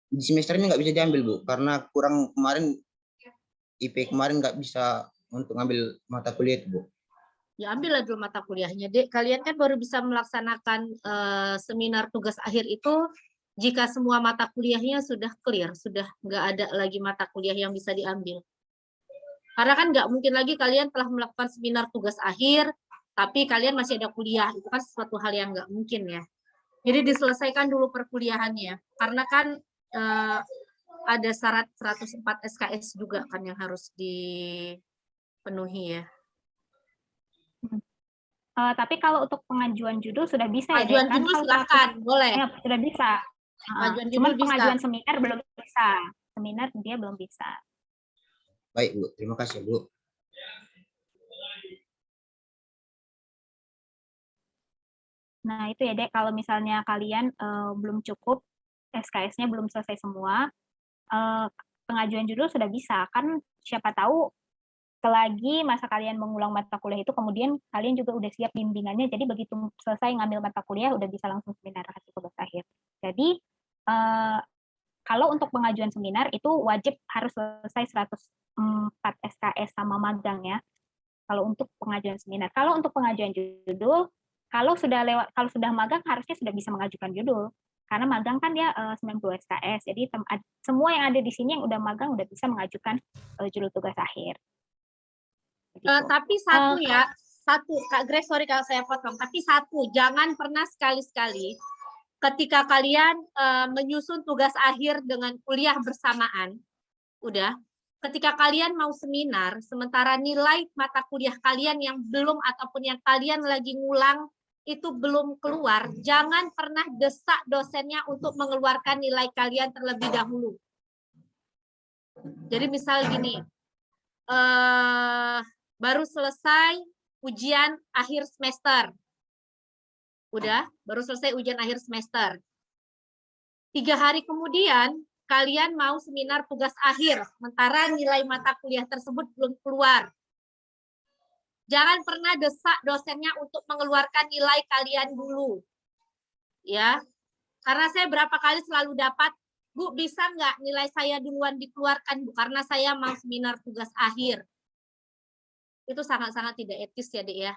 Speaker 6: Di semester ini nggak bisa diambil Bu, karena kurang kemarin IP kemarin nggak bisa untuk ngambil mata kuliah itu Bu.
Speaker 1: Ya ambillah dulu mata kuliahnya, Dek. Kalian kan baru bisa melaksanakan seminar tugas akhir itu jika semua mata kuliahnya sudah clear, sudah nggak ada lagi mata kuliah yang bisa diambil. Karena kan nggak mungkin lagi kalian telah melakukan seminar tugas akhir, tapi kalian masih ada kuliah. Itu kan sesuatu hal yang nggak mungkin ya. Jadi diselesaikan dulu perkuliahannya. Karena kan ada syarat 104 SKS juga kan yang harus dipenuhi ya.
Speaker 2: Tapi kalau untuk pengajuan judul sudah bisa ya,
Speaker 1: Pengajuan
Speaker 2: Dek? Kan
Speaker 1: judul
Speaker 2: kalau
Speaker 1: silakan, boleh.
Speaker 2: ya, sudah bisa.
Speaker 1: Pengajuan
Speaker 2: Cuman
Speaker 1: judul bisa.
Speaker 2: pengajuan seminar belum bisa. Seminar dia belum bisa.
Speaker 6: Baik Bu, terima kasih Bu.
Speaker 2: Nah, itu ya, Dek, kalau misalnya kalian belum cukup, SKS-nya belum selesai semua, pengajuan judul sudah bisa. Kan siapa tahu selagi masa kalian mengulang mata kuliah itu, kemudian kalian juga udah siap bimbingannya, jadi begitu selesai ngambil mata kuliah, udah bisa langsung seminar hasil tugas akhir. Jadi, kalau untuk pengajuan seminar itu wajib harus selesai 104 SKS sama magang ya. Kalau untuk pengajuan seminar. Kalau untuk pengajuan judul, kalau sudah magang harusnya sudah bisa mengajukan judul. Karena magang kan dia 90 SKS. Jadi semua yang ada di sini yang udah magang udah bisa mengajukan judul tugas akhir.
Speaker 1: Tapi satu Kak Grace, sorry kalau saya potong, tapi satu, jangan pernah sekali-sekali ketika kalian menyusun tugas akhir dengan kuliah bersamaan, ketika kalian mau seminar, sementara nilai mata kuliah kalian yang belum ataupun yang kalian lagi ngulang itu belum keluar, jangan pernah desak dosennya untuk mengeluarkan nilai kalian terlebih dahulu. Jadi misal gini, baru selesai ujian akhir semester. Baru selesai ujian akhir semester. 3 hari kemudian, kalian mau seminar tugas akhir, sementara nilai mata kuliah tersebut belum keluar. Jangan pernah desak dosennya untuk mengeluarkan nilai kalian dulu. Ya, karena saya berapa kali selalu dapat, Bu, bisa nggak nilai saya duluan dikeluarkan, Bu, karena saya mau seminar tugas akhir. Itu sangat-sangat tidak etis ya, Dek ya.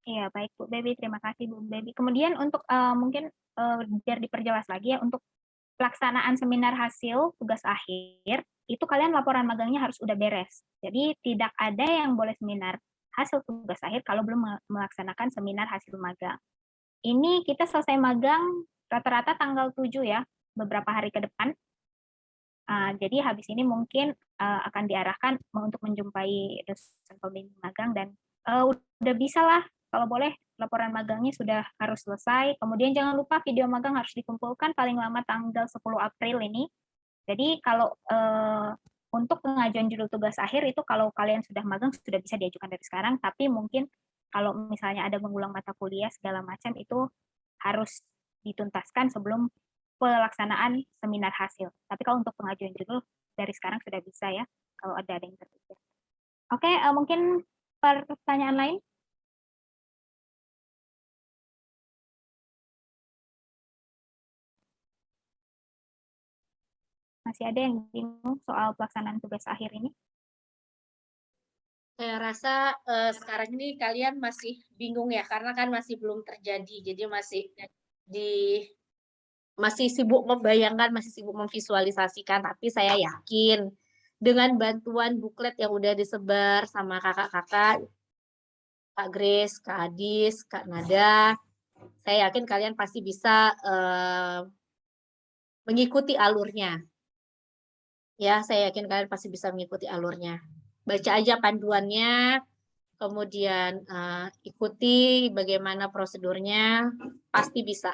Speaker 2: Iya, baik Bu Baby, terima kasih Bu Baby. Kemudian untuk mungkin biar diperjelas lagi ya, untuk pelaksanaan seminar hasil tugas akhir, itu kalian laporan magangnya harus udah beres. Jadi tidak ada yang boleh seminar hasil tugas akhir kalau belum melaksanakan seminar hasil magang. Ini kita selesai magang rata-rata tanggal 7 ya, beberapa hari ke depan. Jadi habis ini mungkin akan diarahkan untuk menjumpai dosen pembimbing magang dan udah bisa lah. Kalau boleh, laporan magangnya sudah harus selesai. Kemudian jangan lupa video magang harus dikumpulkan paling lama tanggal 10 April ini. Jadi kalau untuk pengajuan judul tugas akhir itu kalau kalian sudah magang sudah bisa diajukan dari sekarang, tapi mungkin kalau misalnya ada mengulang mata kuliah segala macam itu harus dituntaskan sebelum pelaksanaan seminar hasil. Tapi kalau untuk pengajuan judul dari sekarang sudah bisa ya, kalau ada yang terpikir. Oke, mungkin pertanyaan lain? Masih ada yang bingung soal pelaksanaan tugas akhir ini?
Speaker 1: Saya rasa sekarang ini kalian masih bingung ya, karena kan masih belum terjadi. Jadi masih sibuk membayangkan, masih sibuk memvisualisasikan. Tapi saya yakin dengan bantuan buklet yang udah disebar sama kakak-kakak, Kak Grace, Kak Adis, Kak Nada, saya yakin kalian pasti bisa mengikuti alurnya. Ya, saya yakin kalian pasti bisa mengikuti alurnya. Baca aja panduannya, kemudian ikuti bagaimana prosedurnya, pasti bisa.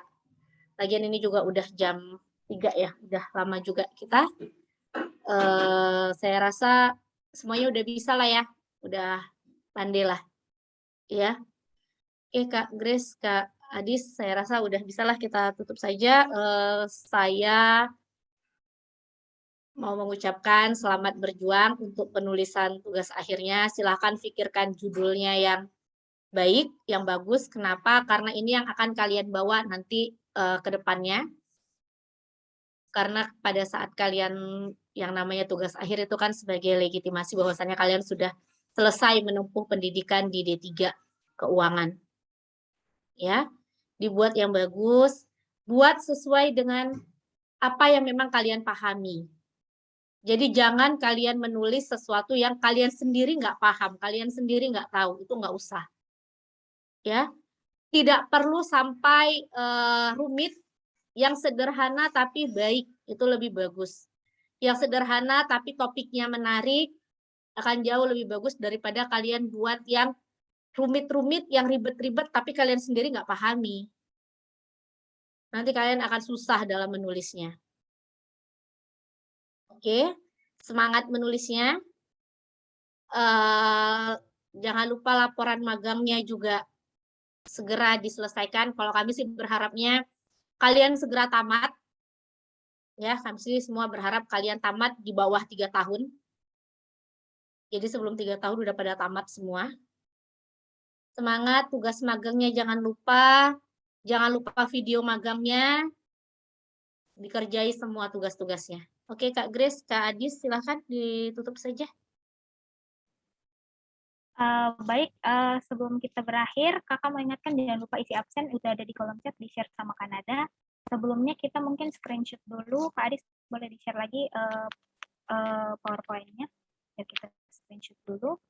Speaker 1: Lagian ini juga udah jam 3 ya, udah lama juga kita. Saya rasa semuanya udah bisa lah ya, udah pandai lah. Ya. Oke Kak Grace, Kak Adis, saya rasa udah bisa lah kita tutup saja. Saya mau mengucapkan selamat berjuang untuk penulisan tugas akhirnya. Silahkan pikirkan judulnya yang baik, yang bagus. Kenapa? Karena ini yang akan kalian bawa nanti ke depannya. Karena pada saat kalian yang namanya tugas akhir itu kan sebagai legitimasi bahwasannya kalian sudah selesai menempuh pendidikan di D3 keuangan. Ya, dibuat yang bagus, buat sesuai dengan apa yang memang kalian pahami. Jadi jangan kalian menulis sesuatu yang kalian sendiri nggak paham, kalian sendiri nggak tahu, itu nggak usah. Ya, tidak perlu sampai rumit, yang sederhana tapi baik, itu lebih bagus. Yang sederhana tapi topiknya menarik, akan jauh lebih bagus daripada kalian buat yang rumit-rumit, yang ribet-ribet, tapi kalian sendiri nggak pahami. Nanti kalian akan susah dalam menulisnya. Oke, semangat menulisnya. Jangan lupa laporan magangnya juga segera diselesaikan. Kalau kami sih berharapnya kalian segera tamat. Ya, kami sih semua berharap kalian tamat di bawah 3 tahun. Jadi sebelum 3 tahun udah pada tamat semua. Semangat, tugas magangnya jangan lupa. Jangan lupa video magangnya. Dikerjai semua tugas-tugasnya. Oke, Kak Grace, Kak Adis, silahkan ditutup saja.
Speaker 2: Baik, sebelum kita berakhir, kakak mau ingatkan jangan lupa isi absen, udah ada di kolom chat, di-share sama Kanada. Sebelumnya kita mungkin screenshot dulu, Kak Adis boleh di-share lagi PowerPoint-nya. Ya, kita screenshot dulu.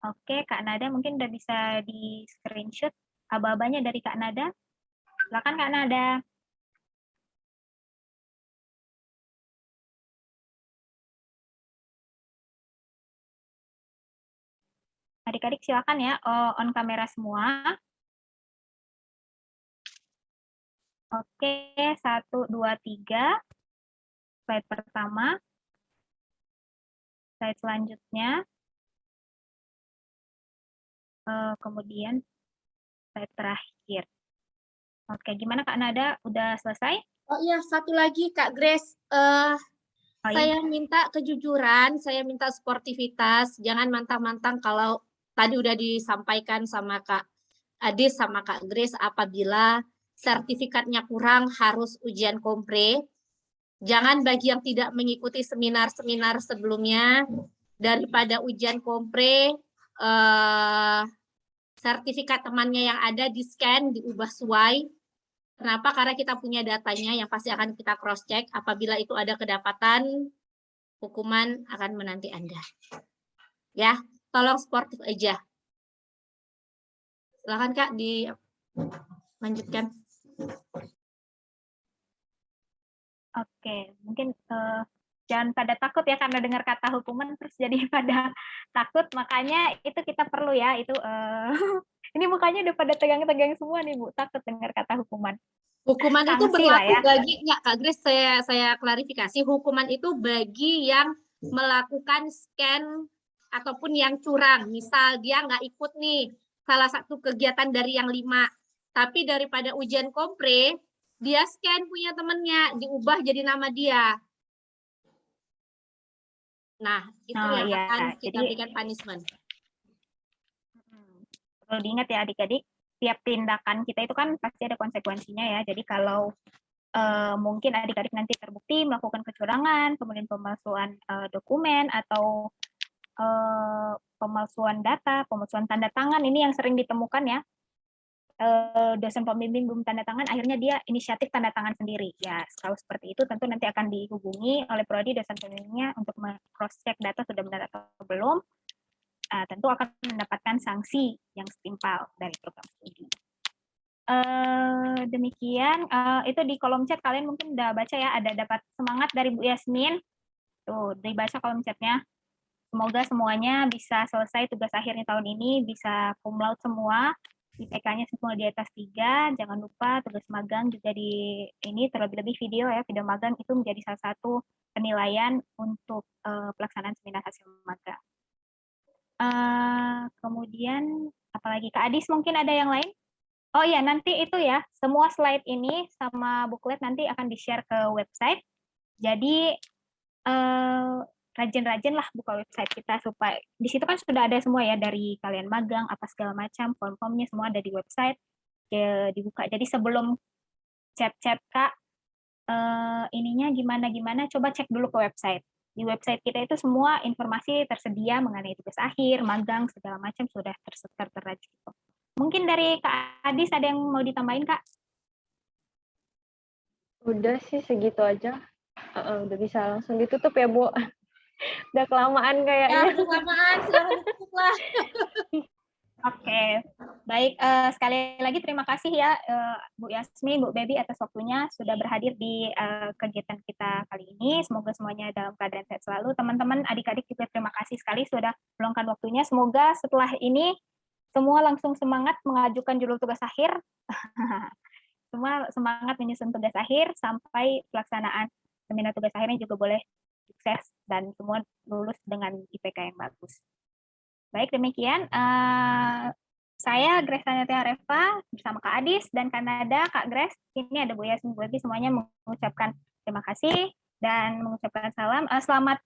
Speaker 2: Oke, Kak Nada mungkin udah bisa di-screenshot aba-abanya dari Kak Nada. Silakan Kak Nada. Adik-adik silakan ya, on kamera semua. Oke, 1, 2, 3. Slide pertama. Slide selanjutnya. Kemudian slide terakhir. Oke, gimana Kak Nada? Udah selesai?
Speaker 1: Oh iya, satu lagi Kak Grace. Saya minta kejujuran, saya minta sportivitas. Jangan mantang-mantang kalau tadi udah disampaikan sama Kak Adis sama Kak Grace, apabila sertifikatnya kurang harus ujian kompre. Jangan bagi yang tidak mengikuti seminar-seminar sebelumnya, daripada ujian kompre, sertifikat temannya yang ada di-scan, diubah sesuai. Kenapa? Karena kita punya datanya yang pasti akan kita cross-check. Apabila itu ada kedapatan, hukuman akan menanti Anda. Ya, tolong sportif aja. Silakan Kak, dilanjutkan.
Speaker 2: Oke, mungkin jangan pada takut ya karena dengar kata hukuman terus jadi pada takut, makanya itu kita perlu ya, itu ini mukanya udah pada tegang-tegang semua nih Bu, takut dengar kata hukuman.
Speaker 1: Hukuman itu
Speaker 2: Sanksi lah
Speaker 1: berlaku
Speaker 2: ya.
Speaker 1: bagi, enggak Kak Grace, saya klarifikasi, hukuman itu bagi yang melakukan scan ataupun yang curang. Misal dia nggak ikut nih salah satu kegiatan dari yang 5, tapi daripada ujian kompre, dia scan punya temennya, diubah jadi nama dia. Nah, itu yang
Speaker 2: Iya,
Speaker 1: akan kita
Speaker 2: jadi
Speaker 1: berikan punishment.
Speaker 2: perlu diingat ya adik-adik, tiap tindakan kita itu kan pasti ada konsekuensinya ya. Jadi kalau mungkin adik-adik nanti terbukti melakukan kecurangan, kemudian pemalsuan dokumen atau pemalsuan data, pemalsuan tanda tangan, ini yang sering ditemukan ya. Dosen pembimbing belum tanda tangan, akhirnya dia inisiatif tanda tangan sendiri. Ya, kalau seperti itu tentu nanti akan dihubungi oleh prodi dosen pembimbingnya untuk cross-check data sudah benar atau belum. Tentu akan mendapatkan sanksi yang setimpal dari program studi. Demikian, itu di kolom chat kalian mungkin udah baca ya, ada dapat semangat dari Bu Yasmin. Tuh, dibaca kolom chatnya. Semoga semuanya bisa selesai tugas akhirnya tahun ini, bisa cum laude semua, IPK-nya semua di atas 3, jangan lupa tugas magang juga di ini, terlebih-lebih video ya, video magang itu menjadi salah satu penilaian untuk pelaksanaan seminar hasil magang. Kemudian, apalagi Kak Adis mungkin ada yang lain? Oh iya, nanti itu ya, semua slide ini sama booklet nanti akan di-share ke website. Jadi, rajin-rajin lah buka website kita supaya di situ kan sudah ada semua ya dari kalian magang apa segala macam form-formnya semua ada di website dibuka. Jadi sebelum chat-chat Kak ininya gimana coba cek dulu ke website. Di website kita itu semua informasi tersedia mengenai tugas akhir, magang segala macam sudah tertera cukup. Mungkin dari Kak Adis ada yang mau ditambahin Kak?
Speaker 3: Udah sih segitu aja. Udah bisa langsung ditutup ya Bu. Udah kelamaan kayaknya.
Speaker 1: Ya, udah kelamaan, silahkan ditutup lah.
Speaker 2: Oke, baik. Sekali lagi terima kasih ya Bu Yasmin, Bu Baby atas waktunya sudah berhadir di kegiatan kita kali ini. Semoga semuanya dalam keadaan sehat selalu. Teman-teman, adik-adik juga terima kasih sekali sudah meluangkan waktunya. Semoga setelah ini semua langsung semangat mengajukan judul tugas akhir. Semua semangat menyusun tugas akhir sampai pelaksanaan seminar tugas akhirnya juga boleh sukses dan semua lulus dengan IPK yang bagus. Baik, demikian. Saya Grace Tanatia Reva bersama Kak Adis dan Kanada, Kak Grace. Ini ada Bu Yasmin, Bu Ebi, semuanya mengucapkan terima kasih dan mengucapkan salam. Selamat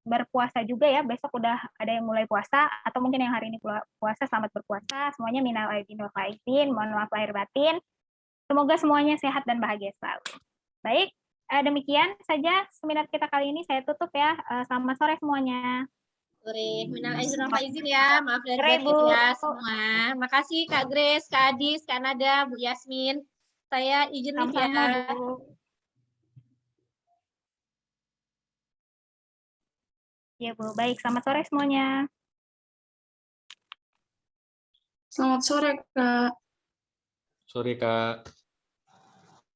Speaker 2: berpuasa juga ya. Besok udah ada yang mulai puasa atau mungkin yang hari ini puasa, selamat berpuasa. Semuanya minal aidin wal faizin, mohon maaf lahir batin. Semoga semuanya sehat dan bahagia selalu. Baik, demikian saja seminar kita kali ini. Saya tutup ya. Selamat sore semuanya.
Speaker 1: Sore, minal aidin wal faizin ya, maaf lahir
Speaker 2: Sore,
Speaker 1: batin
Speaker 2: Bu.
Speaker 1: ya semua. Makasih Kak Grace, Kak Adis, Kak Nada, Bu Yasmin. Saya izin live ya.
Speaker 2: Sama-sama, Bu. Ya, Bu. Baik, selamat sore semuanya.
Speaker 4: Selamat sore, Kak.
Speaker 7: Sore, Kak.